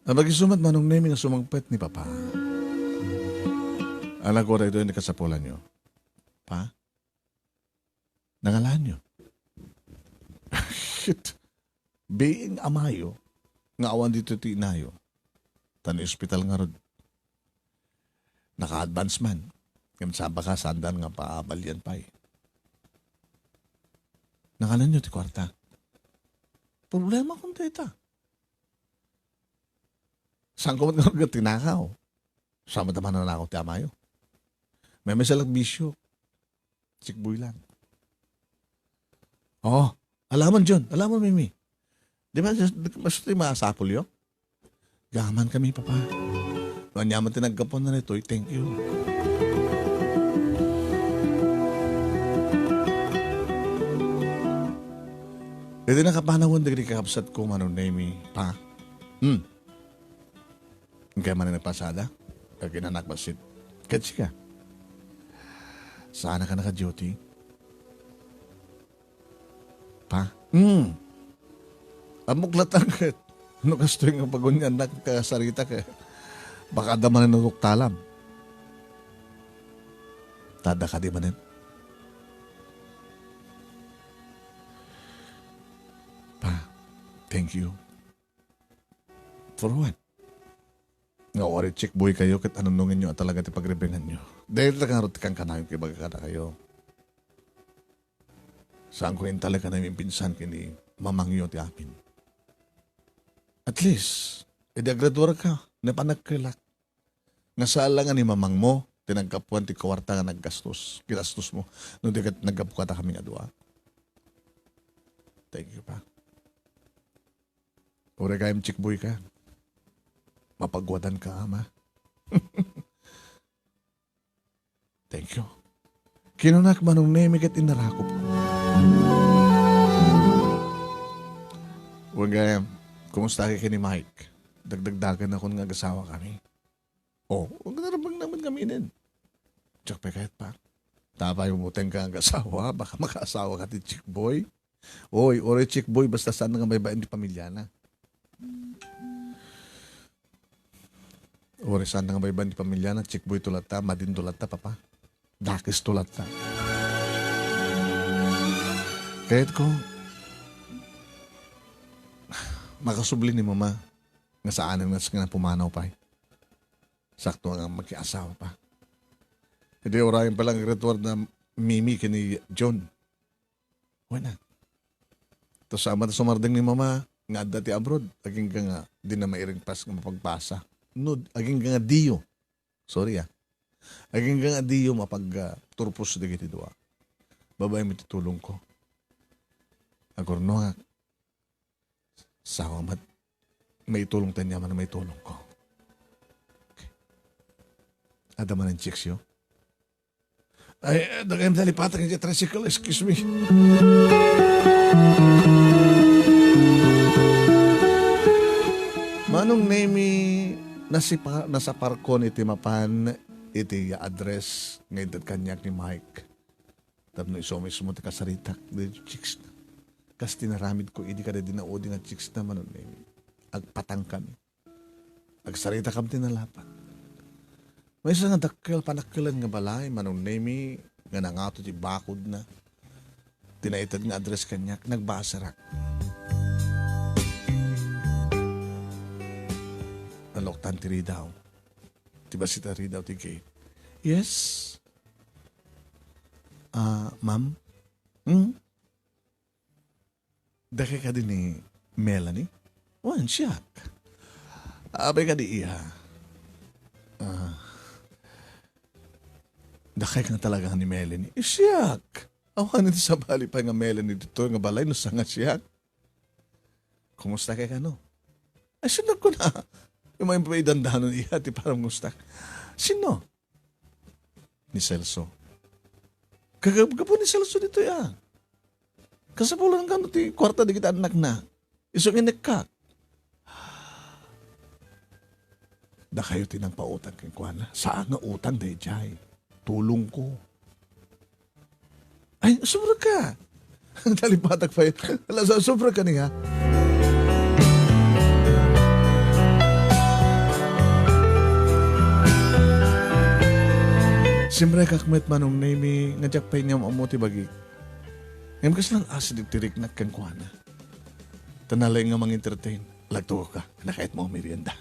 Nabagisumat manong nemi nga sumangpet ni papa. Alam ko rin ito yung nakasapulan nyo. Pa? Nangalaan nyo. Shit. Being amayo, nga awan dito ti inayo. Tani hospital nga rod. Naka-advance man. Kaya saba ka, sandan nga paabalyan pa eh. Nakanan nyo ti kwarta. Problema kung data. Saan ko nga tinakaw? Sama naman na ako ti amayo. May masalag bisyo. Sikboy lang. Oh, alaman John. Alaman Mimi. Di ba, mas ito yung maasapol yun? Gaman kami, papa. Manyaman tinagkapon na nito. Thank you. Pwede na kapanawon dagri kakapsat ko manong name pa. Kaya man na nagpasada. Kaya kinanak basit. Katsi ka. Sana ka naka-duty? Pa? Amuklat agad. Ano kasto yung pagunyan na kasarita ka? Baka daman na nuktalam. Tada ka di manin? Pa, thank you. For what? Nga ori chick boy kayo kat anunungin nyo at talaga ti pagrebengan nyo. Dahil talaga kang kanayon kay bagakata kayo. Saan ko yung talaga namin pinsan kini mamangyo ti amin. At least, edagradura ka, napanagkilak. Nga sala nga ni mamang mo, tinagkapuan ti kawarta nga naggastos. Kinastos mo, nung di ka nagkapukata kami nga dua. Thank you pa. Ure kayong chick boy ka. Mapagwadan ka, ama. Thank you. Kinunak manong nemi kat inarakop ko. Huwag kumusta ka ni Mike? Dagdagdagan ako ng agasawa kami. Oh, huwag narabang naman kami din. Tsak pa kahit pa. Tapay umuteng ka ang agasawa, baka makaasawa ka ti chick boy. Oy, ore chick boy, basta saan nga may bayan di pamilya na. Ore saan nga may bayan di pamilya na, chick boy tulat ta, madin tulat ta, papa. Dakis tulat ta. Kahit ko, makasubli ni mama nga saan nga pumanaw pa. Sakto nga magkiasawa pa. Hindi orayan palang retward na Mimi kini John. Wala. Tapos sama na sumarding ni mama nga dati abroad. Aging ka nga di na mairing pas nga mapagpasa. No, aging ka nga diyo. Sorry aging ka nga diyo mapag-turpos di kiti doa. Babay mo titulong ko. Agorno nga sawa mat may tulong tanya man may tulong ko. Okay. Ada man ang chicks yo? Ay, dagayam dalipatan yung tricycle, excuse me. Manong name nasa parkon iti mapan iti address ngayon kanyak ni Mike. Tapno iso mismo ti kasaritak di chicks na. Kas tinaramid ko idi kada dinaudi nga chicks na manong name. Agpatang kami. Agsarita kam tinalapat. May isa nga dakkel panakkelan nga balay manong name nga nangato ti bakod na. Tinaitad nga address kanyak nagbasarak. Naloktan ti Ridaw. Diba si ta Ridaw ti gate? Yes. Ma'am? Dake ka din ni Melanie? Wan, siyak. Abay ka di iya. Dake ka talaga ni Melanie. Siyak. Awan ito sa bali pa nga Melanie dito nga balay no sa nga siyak. Kumusta kay ka no? Ay, sinag ko na. Yung mga paidandahan iya, ti parang gusta. Sino? Ni Celso. Kagapo ni Celso dito ya. Kasapulan ka no, ti kwarta di kita anak na. Isong inikak. Da kayo tinang pautang kay Kuana. Saan nga utang day jay? Tulong ko. Ay, sobra ka. Talipatag pa yun. Sobra ka niya. Siyempre kakmet manong name nga jak pa niya maamuti bagi. Ngayon kasi lang asid tirik na kang kuana. Tanalay nga mang entertain. Lagtuwa ka, nakait mo merienda.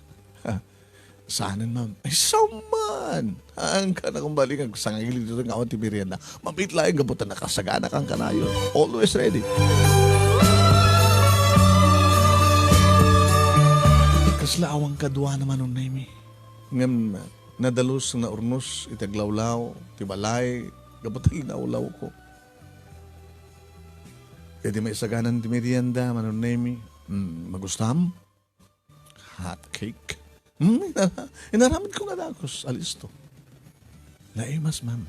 Saanan, ma'am? Ay, saman! Ang ka na kumbalik ang sangagilid dito ng awan ti merienda. Mabit lang ang gabutan na kasagana kang kanayon. Always ready. Kasla awang kadwa naman nun, Naimi. Ngam, nadalos na urnos, itaglawlaw, tibalay, gabutan inaulaw ko. Kaya di may isaganan ti merienda, manon, Naimi. Magustam? Hot cake? Inaramid ko nga dakos. Alis to. Naimas, ma'am.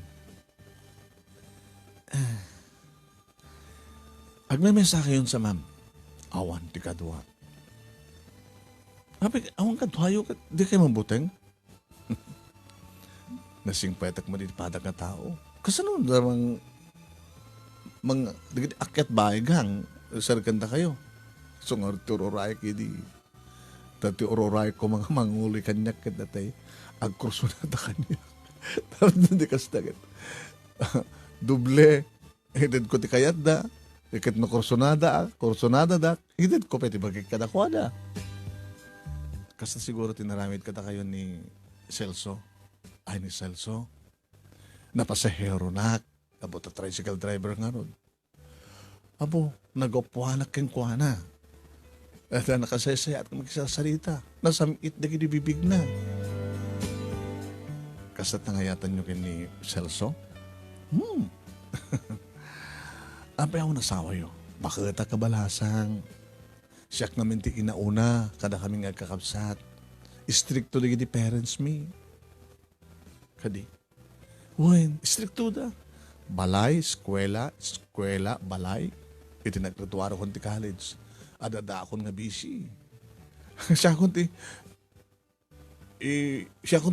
Agmemensake yun sa ma'am. Awan, ti kadwa. Awan kadwayo, di kayo mabuteng? Nasing petak mo di padag na tao. Kasi ano, mga akyat bahay gang, sarganda kayo. So nga, tururay kayo di. Dati ororay ko mga manguli kanyak kat datay agkursunada kanyak. Tapos hindi kastagat. Duble. Hidid ko ti kayat da. Ikat na kursunada da. Hidid ko pwede bagay kadakwada. Kasi siguro tinaramid kata kayo ni Celso. Ay ni Celso. Napasahero na. Abot na tricycle driver nga ron. Abo, nag-opuanak keng kuana. At nakasaya-saya at magsasalita. Nasamit na kinibibig na. Kasat nangayatan nyo ni Celso? Apay ako nasawa yun. Bakit kabalasang? Siyak namin ti inauna. Kada kaming agkakabsat. Stricto na gini parents me. Kadi. Uwen, stricto da. Balay, eskwela, balay. Iti nagtutuwaro ko ti college. Adada akong nga busy. siya akong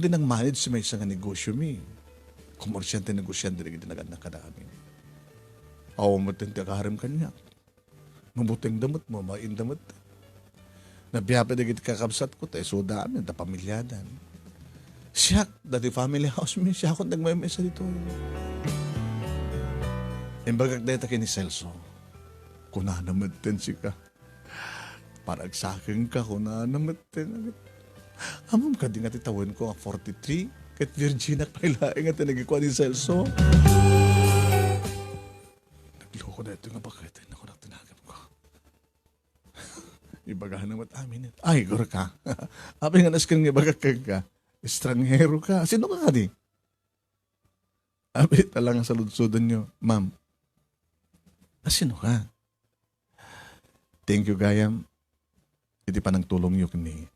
nang manage sa may isang negosyo mi. Komersyante negosyante rin ginagad na kadami. Awa mo tinti akaharim kanya. Mabuting damot mo, maindamot. Nabiyapa na git kakabsat ko, tayo so dami, na pamilyadan. Siya, dati family house mi, siya akong nagmay sa dito. Imbagag dahil takin ni Celso, kuna naman tensi ka. Parang sa akin ka, kuna naman ten. Amam ka di nga titawin ko ang 43, kat Virginia pailaing at nagikuha ni Celso. Nagloko na ito nga bakit, ako na tinagap ko. Ibagahan naman amin. Ay, gura ka. Abi nga naskin nga ibagag ka. Estranghero ka. Sino ka di? Abi talang sa ludsudan nyo. Ma'am, sino ka? Thank you, Gayam. Hindi pa nang tulong yun ni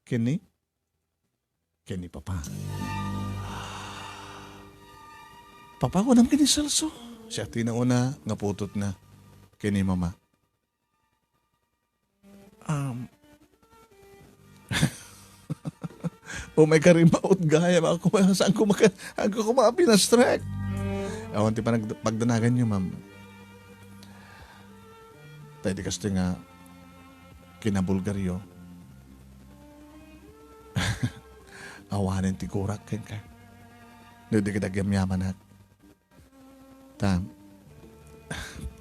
Kenny? Kenny, Papa. Papa ko naman kini Celso. Siya tinauna, nga putot na. Kenny, Mama. Oh my karimbaot, Gayam. Saan ko pinastrak? Awan ti pa pagdanagan nyo, ma'am. Tayo di kasi nga kinabulgaryo. Awanin ti kurak ken ka. Hindi ka nagyamyaman at.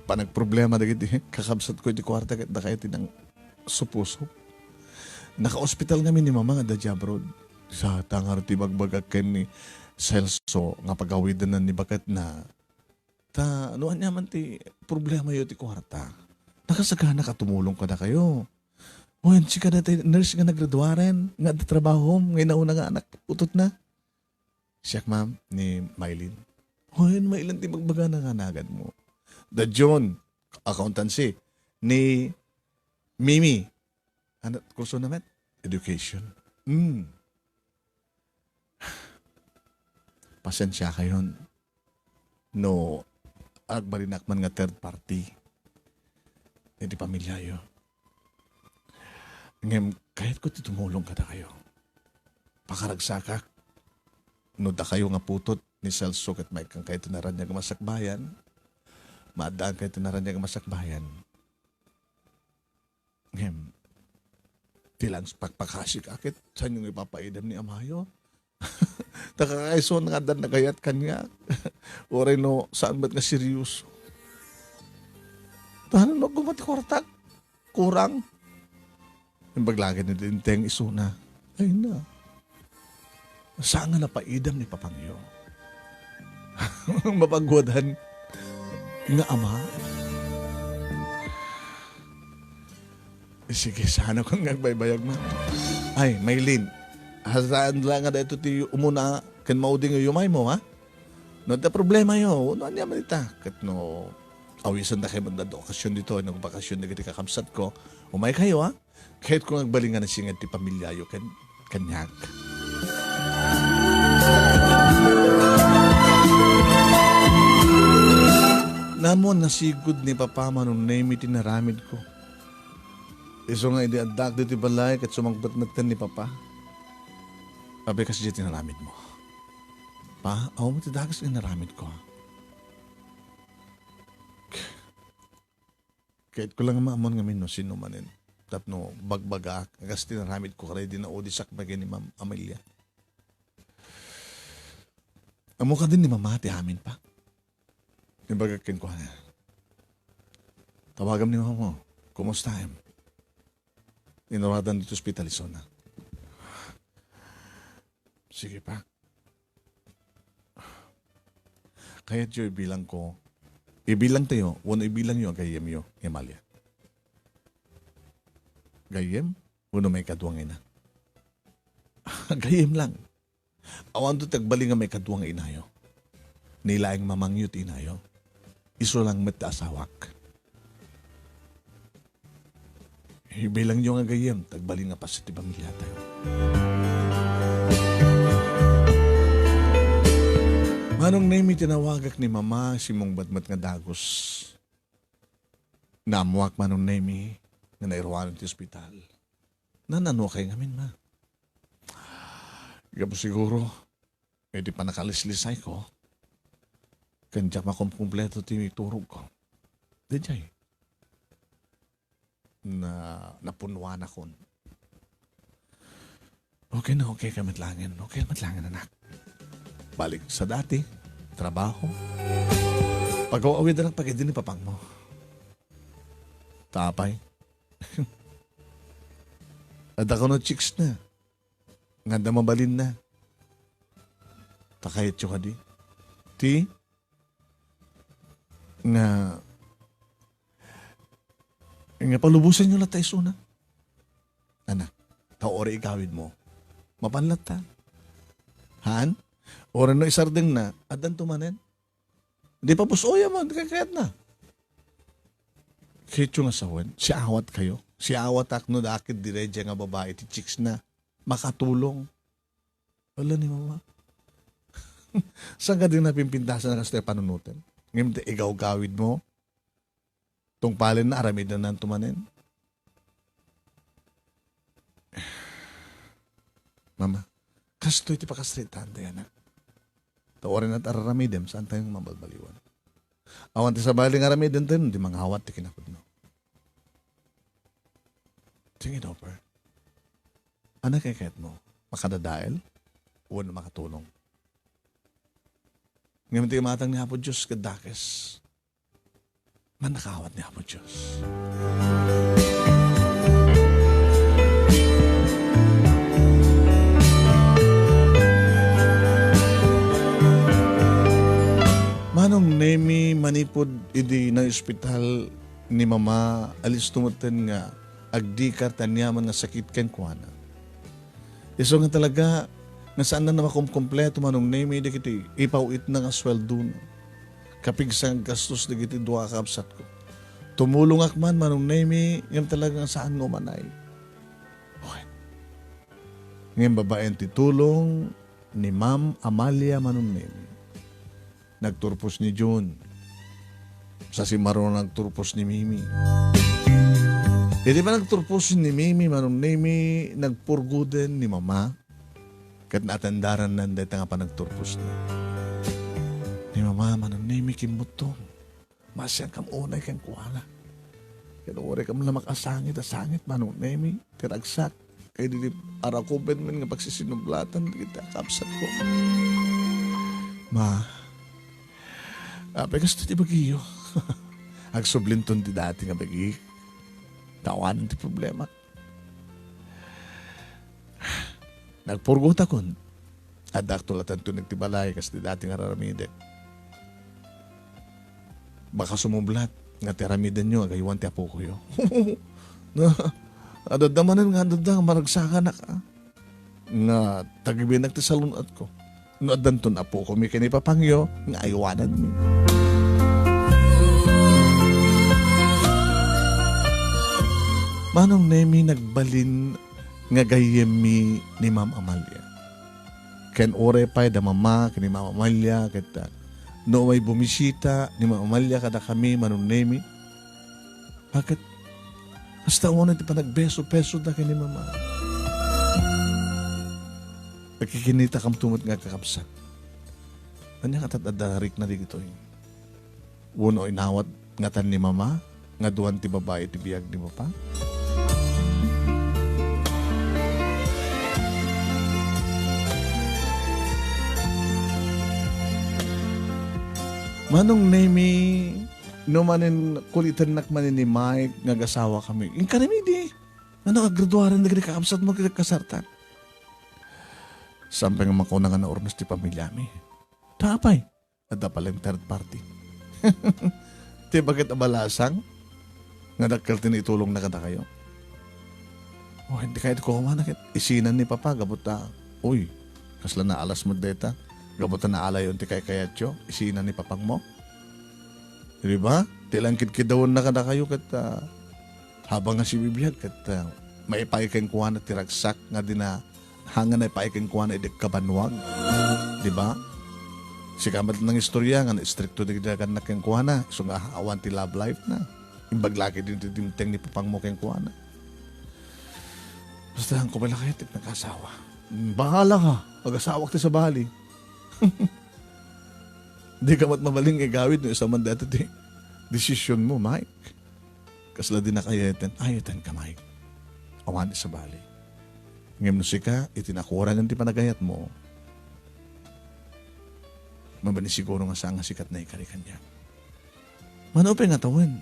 Panagproblema dagiti kakabsat ko iti kwarta ket da kayo tinang supuso. Naka-hospital kami ni mama nga da Jabrod. Sa tangar ti bagbagak ken ni Celso nga pagawidan na ni bakat na anuan niya man ti problema yun ti kwarta. Nakasagana ka tumulong ka na kayo. Wen, si ka na tayo, nurse nga naggraduaren, nga trabaho, ngayon nauna nga anak, utot na. Siyak ma'am, ni Mylene. Wen, Mylene, ti magbaga na nga nagad mo. The John, accountancy, ni Mimi. Ano, kurso naman? Education. Pasensya kayo. No, agbarinak man nga third party. Hindi pamilya yun. Ngayon, kahit ko tumulong ka na kayo. Pakaragsakak. No da kayo nga putot ni Celso kat may kang kayo tinaran niya masakbayan. Maadaan kayo tinaran niya masakbayan. Ngayon, tilang pagpakasik akit. Saan yung ipapaidam ni Amayo? Takakaiso nga dan nagayat kanya. Oray no, saan ba't nga seryoso? Tahanan no, gumati kortak. Kurang. Yung baglagan ni Dinteng isuna. Ay na. Saan nga napaidam ni Papangyo? Mapagwadhan nga ama. Sige, sana kong nagbaybayag man. Ay, Maylin. Hasaan lang nga dito ti umuna kan mauding yung yumay mo, ha? No, da problema yo. No, niya man ita. Kat no, awisan na kayo mandado okasyon dito. Nung bakasyon na kita kakamsat ko. Umay kayo, ha? Kahit kung nagbalingan na singad ti pamilya yo, kanyag. Namon nasigod ni Papa manong name tinaramid ko. Iso nga hindi adak dito balay kat sumagbat-matan ni Papa. Abe kasi dito tinaramid mo. Pa, aw mo tidagas nga naramid ko. Kahit ko lang maamon nga no sino manin. Tapno bagbaga agas tinaramid ko kaya di na odisak bagay ni Ma'am Amelia. Amo ka din ni Mama ti amin pa. Nibagakin ko na. Tawagan ni Mama mo. Kumusta em? Inuradan dito hospitalizo na. Sige pa. Kaya tiyo ibilang ko. Ibilang tayo. Wano ibilang yun gayem yun. Emalia. Gayem? Wano may kaduwang ina. Gayem lang. Awan to tagbali nga may kaduwang inayo. Nilaing mamangyot inayo. Iso lang met asawak. Ibilang nyo nga gayem, tagbali nga pa sa tibamilya tayo. Manong name tinawagak ni Mama si mong batmat nga dagos. Namuak manong name nga nairwanan ti ospital. Nanano kay ngamin ma. Ika po siguro, di pa nakalislisay ko. Kandiyak makumpleto ti turog ko. Di jay. Napunwan akon. Okay na okay ka matlangin. Okay na matlangin, anak. Balik sa dati, trabaho. Pag-awawid na lang pag-idin ni papang mo. Tapay. At ako no chicks na. Nganda mabalin na. Takayat yung kadi. Ti? Nga palubusan nyo latay suna. Anak, taore ikawid mo. Mapanlat ta. Han? Ora no isardeng na, adan tumanen. Di pa pusoya mo, kayat na. Kito nga sawan, si awat kayo. Si awat akno dakit diredya nga babae, ti chicks na. Makatulong. Wala ni Mama. Saan ka din napimpintasan na kasi panunutin? Ngayon te, igaw-gawid mo. Tung palin na aramid na nang tumanin. Mama, kasto iti pakasritan tayo na. Tawarin at araramidem, saan tayong mabalbaliwan? Awan ti sa baling aramidem din, di mga hawat ti kinakod no. Tingin over. Ano kayakit mo? Makadadael? O na makatulong? Ngayon ti matang ni Apo Diyos kadakes. Manakawat ni Apo Diyos. Manong nemi manipod idi na ospital ni Mama alis tumutin nga agdikar tanyaman nga sakit ken kuana. Iso nga talaga nga saan na makumpleto manong nemi di kiti ipawit na nga sweldo no. Kapig sang gastos di kiti duwa kapsat ko. Tumulong akman manong nemi nga talagang saan ngo manay. Okay. Ngayon babaen titulong ni Ma'am Amalia manong nemi. Nagturpos ni June. Sa si Maron nagturpos ni Mimi. Hindi ba nagturpos ni Mimi, manong Nemi, nagpurguden ni Mama? Kat naatandaran nanday nga pa nagturpos na. Ni Mama, manong Nemi, kimutong. Masyang kam unay kang kuwala. Kaya ore kam na makasangit, asangit, manong Nemi, karagsak. Kaya di arakuben man nga pagsisinublatan, kita kapsat ko. Ma, pegas ti bagiyo. Agsublinton ti dati nga bagi. Tawanan ti problema. Nagpurgot akon. At aktulatan to nagtibalay kasi dating araramide. Baka sumublat nga tiramidan nyo agaywan ti apo ko yo. Adadamanan nga adadang maragsakan na ka. Nga tagibinag ti salunat ko. No adanton apo ko may kinipapangyo nga aywanan mi. Manong nemi nagbalin nga gayem mi ni Ma'am Amalia. Ken ore pa'y da mama ni Ma'am Amalia kita. No may bumisita ni Ma'am Amalia kada kami manong nemi. Bakit? Hasta una di pa nagbeso-peso da kay ni Mama. Nakikinita kam tumot nga kakapsat. Anya katatadarik na dito eh. Uno inawat nga tan ni Mama, nga duwan ti babae ti biyag ni Papa. Manong nemi, no manin kulitan nakmanin ni Mike, nga gasawa kami. Yung kanimi di, ano kagraduaran na kakapsat mo kasartan. Sampay nga makuna nga na ornos ti pamilya mi. Tapay, at palang third party. Ti bakit abalasang? Nga dakal tinitulong na kada kayo. Oh, hindi kahit ko kumanakit. Isinan ni Papa, gabuta. Uy, kasla na alas mo deta. Gabuta na alay yung ti kay kayatyo. Isinan ni Papang mo. Di ba? Tilang kitkidawon na kada kayo kat habang nga si bibiyag kat maipaikin kuha na tiragsak nga din na hangan na ipaikin kuha na idik kabanwag. Di ba? Si kamat ng istorya nga stricto di dagan na keng kuha na. So nga awan ti love life na. Imbaglaki din ti dimteng ni Papang mo keng kuha na. Basta ang kumalakit at nag-asawa. Bahala ka. Mag-asawak ti sa bali. Di ka mat mamaling igawid no isang mandato di desisyon mo, Mike. Kasla din nakayatan. Ayatan ka, Mike. Awan sa bali. Ngayon si ka, itinakuran ng ti panagayat mo. Mabani siguro nga sa nga sikat na ikarikan niya. Manope nga tawin.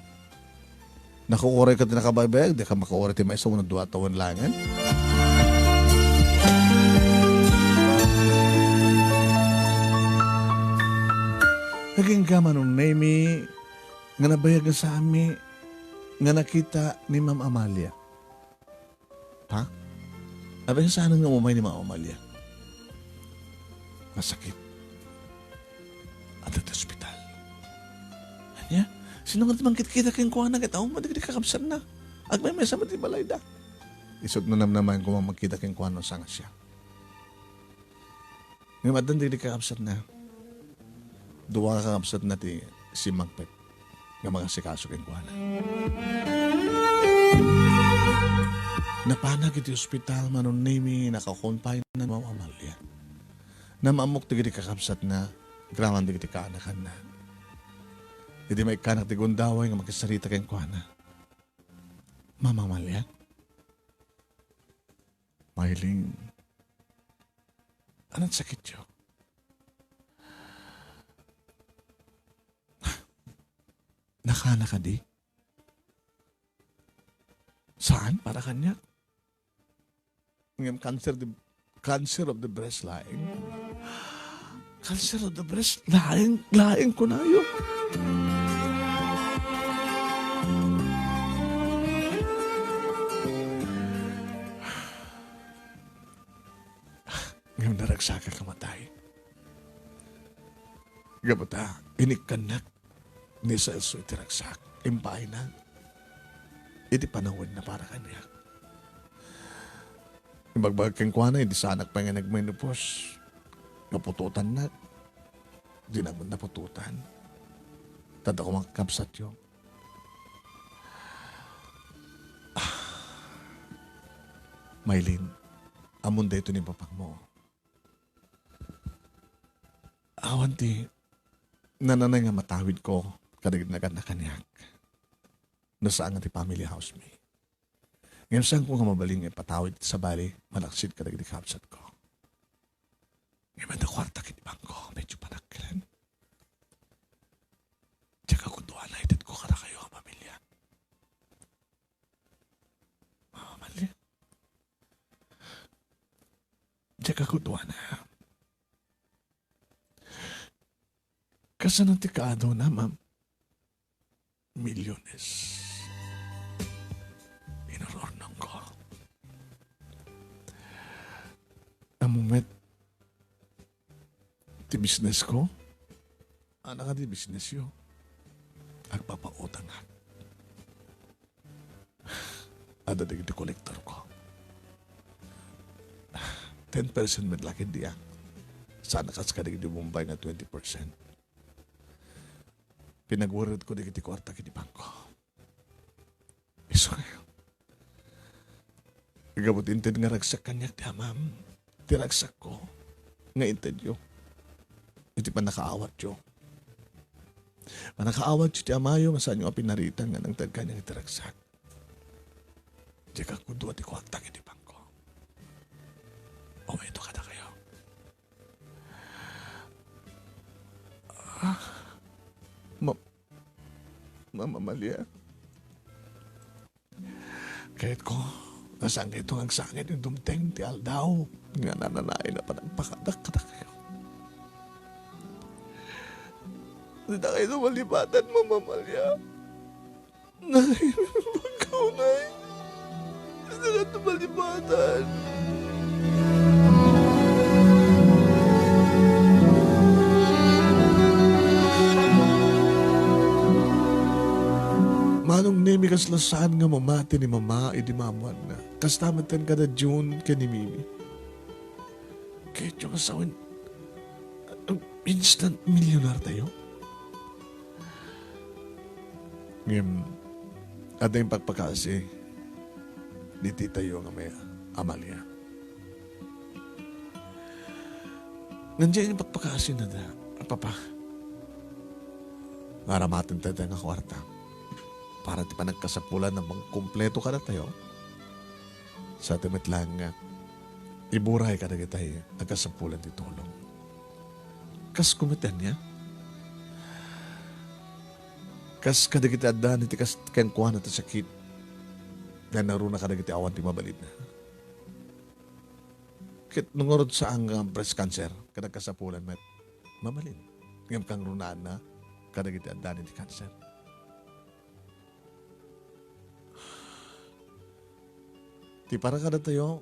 Nakukuray ka din nakabaybayag, di ka makukuray ti may sa unang 2 taon langan. Naging gaman ng Nemi nga nabayag sa amin nga nakita ni Ma'am Amalia. Ha? Abay saan nga umay ni Ma'am Amalia? Masakit. At at ospital. Anya? Sino nga naman kita kayong kuha na kita? Madi kakapsan na. Agmay may sa mati balay da. Isot na naman kung magkita kayong kuha na sanga siya. Ngayon madan di kakapsan na. Duwa ka kakapsan na si Magpet nga mga sikaso kayong kuha na. Napanag iti ospital manon nimi nakakonfine na Ma'am Amalia. Na maamok ti kakapsat na graman di kaanakan na. Hindi may kanak ti gundaway nga makisarita kayong kuha na. Ma'am Amalia? Mailing, anong sakit yun? Nakana ka di? Saan? Para kanya? Ngayon, cancer of the breast line. Cancer of the breast line? Laing ko na yun. Ngayon, naragsaka kamatay. Gabata, inikkanak ni Celso itiragsak. Impay na. Iti panahon na para kanya. Ibagbag kang kuha na, hindi sanak pa nga nagmenopause. Napututan na. Di naman napututan. Tada ko makakapsat yun. Maylin, amon da ito ni Papang mo. Awan ti, nananay nga matawid ko, kadagnagan na kanyak. Nasaan nga ti family house me. Ngayon saan ko nga mabaling patawid sa bali, malaksid kadag di kapsat ko. Ngayon na kwarta kit bangko, medyo panagkilan. Tsaka kung doon na itit ko kada kayo ang pamilya. Mamamalya. kuana. Kasanang tikado na, ma'am. Milyones. Inurornong ko. Ang moment, ti business ko, anak ka di business yun. Agpapautang ha. Ada di kolektor ko. 10% med laki diya. Sana kas ka di Mumbai nga 20%. Pinag-worried ko di kiti kwarta kiti bangko. Iso ngayon. Gabot inted nga ragsak kanyak di ma'am. Tiragsak ko. Nga inted yo. Iti pa nakaawat yo. Manakaawat yo ti amayo nga saan yung pinaritan nga nang tagka niyang itiragsak. Di ka kudo ti kwarta kiti bangko. O ito kada kayo. Mama Malia. Kahit ko, nasaan ito ang sangit yung dumteng ti Aldaw. Nga nananain na pa ng pakadak-kadak kayo. Hindi na kayo malibatan, Mama Malia. Nay, bagaw, Nay. Hindi na ito malibatan. Manong nemi kas lasaan nga mamati ni mama, di mamuan na. Kastamatan ka na June ka ni Mimi. Kahit yung asawin, instant millionaire tayo. Ngayon, at yung pagpakasi, di tayo nga may Amalia. Nandiyan yung pagpakasi na da, papa. Maramatin tayo nga kwarta. Para ti pa nagkasapulan ng mga kumpleto ka na tayo. Sa timit lang nga, iburay ka na kita nagkasapulan ti tulong. Kas kumitan niya? Kas kada kita adan, iti kas kenkuhan na ti sakit. Na naruna ka na kita awan ti mabalid na. Kit nungurod sa ang breast cancer, kada kasapulan met, mabalid. Ngam kang runaan na, kada kita adan iti cancer. Di para kada tayo.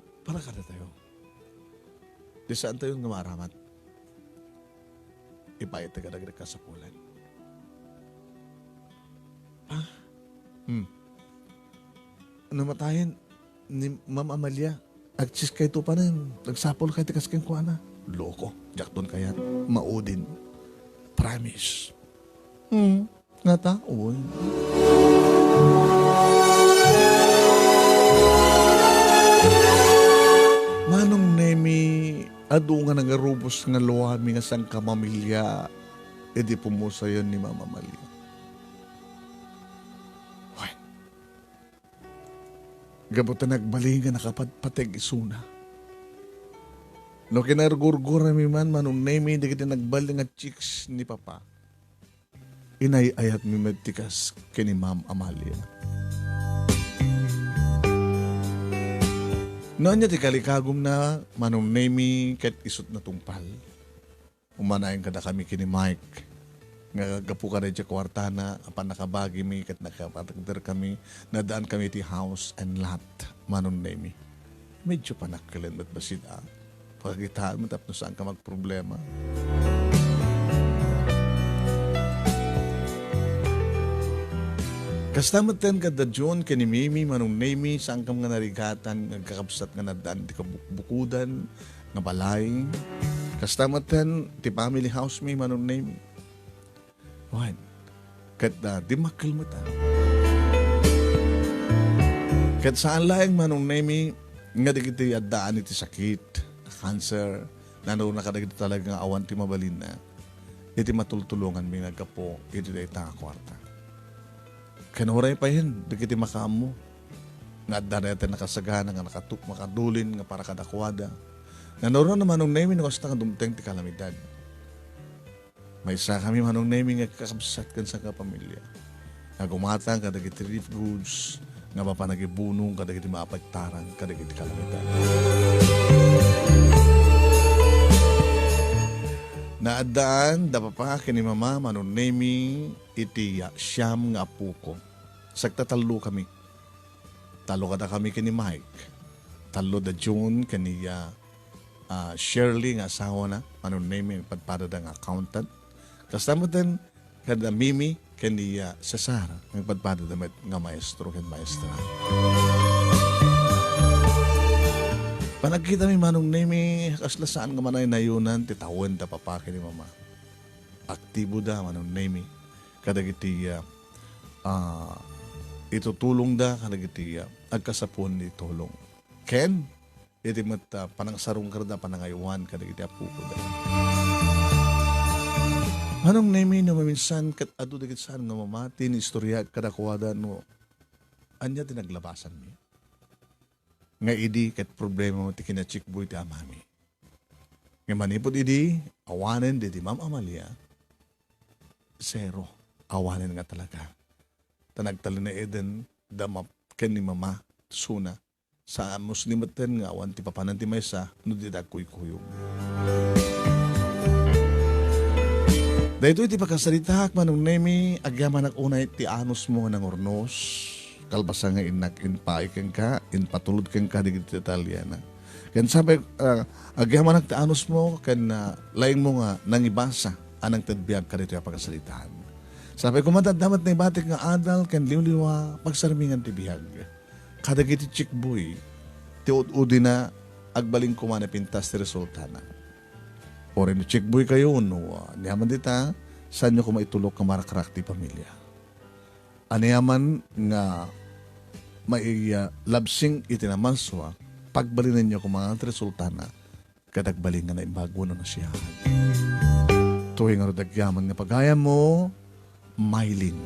Di saan tayo nga maramat? Ipait na kada kasapulan. Namatayin ni Ma'am Amalia. Agsis kayo ito pa na nagsapol kayo tikas kayong kuwana. Loko. Jak doon kaya. Maudin. Promise. Nga ta? Uy. Manong nemi, adu nga nangarubos nga luwami nga sang kamamilya, edi pumusa yun ni Mama Malia. Hoy, gabot na nagbali nga nakapatpateg isuna. No kinargurgura mi man, manong nemi, di kita nagbali nga chicks ni Papa. Inayayat mi medtikas kini Ma'am Amalia. Noon niya ti kalikagom na manong nemi ket isot na tungpal. Umanayin kada kami kini Mike. Nga gapu ka rin siya kwarta na apan nakabagi mi ket nakapatagder kami. Nadaan kami ti house and lot manong nemi. Medyo pa nakkilan ba't basit pagkitaan mo tapos saan ka magproblema. Kastamatan ka da John, kani Mimi, manong Nemi, saan kam nga narigatan, nagkakapsat nga nadaan, di ka bukudan, nga balay. Kastamatan, ti family house mi, manong Nemi. Wan, kat di makal mo ta. Kat saan lang manong Nemi, nga di kita adaan iti sakit, cancer, nandoon na kadagit talaga awan ti mabalin na. Iti matultulungan mi nagkapo, iti da itang kwarta. Kanuray pa yun, dikiti makamo. Nga darete nakasagana, nga nakatuk, makadulin, nga para kadakwada. Nanoro naman nung naming nakasta nga dumteng ti kalamidad. May isa kami manong naming nga kakabsat kan sa kapamilya. Nga gumatang kadagiti relief goods, nga mapanagibunong kadagiti maapagtarang, kadagiti kalamidad. Naadaan, da pa kini mama, manunemi, iti siyam nga apo ko. Sagtatalo kami. Talo kada kami kini Mike. Talo da June, kaniya Shirley nga asawa na, manunemi, padpada da nga accountant. Kasama din, kada Mimi, kaniya Cesar, ang padpada da nga maestro, kan maestra. Panagkita mi manong nemi, kaslasaan nga manay nayunan, titawan ta papake ni mama. Aktibo da manong nemi. Kadagiti itutulong da, kadagiti agkasapon ni tulong. Ken, iti mat panangsarong karda, panangayuan, kadagiti apuko da. Manong nemi na maminsan, kat adu dagit saan nga mamati, ni istorya, kadakwada, no, anya tinaglabasan mi. Nga idi kat problema mo ti kinachikboy ti amami. Nga manipod idi, awanen di Ma'am Amalia, zero. Awanen nga talaga. Tanagtali na eden, damap ken ni mama, suna. Sa muslimaten nga, awan ti papanan ti maysa, no di dagkuy-kuyog. Dahito iti pagkasaritak manong nemi, agyaman ak unay ti anos mo ng ornos, kalbasa nga inak inpaay kang ka, inpatulod kang ka di Italiana. Kan sabi, agyaman ti anos mo, kan laing mo nga nangibasa, anang tadbiyag ka dito yung pagkasalitaan. Sabi ko matadamat na ibatik nga adal, kan liwliwa, pagsarmingan ti bihag. Kadagiti chikboy, ti ud-udi na agbaling kumana pintas ti resulta na. O rin chikboy kayo, no, niyaman dita, saan nyo kumaitulog ka marakarak ti pamilya. Aniyaman nga may labsing itinamaswa, pagbalin ninyo kung mga resulta na, kadagbaling nga na imbago na siya. Tuwing nga rodagyaman nga pagaya mo, Mylene.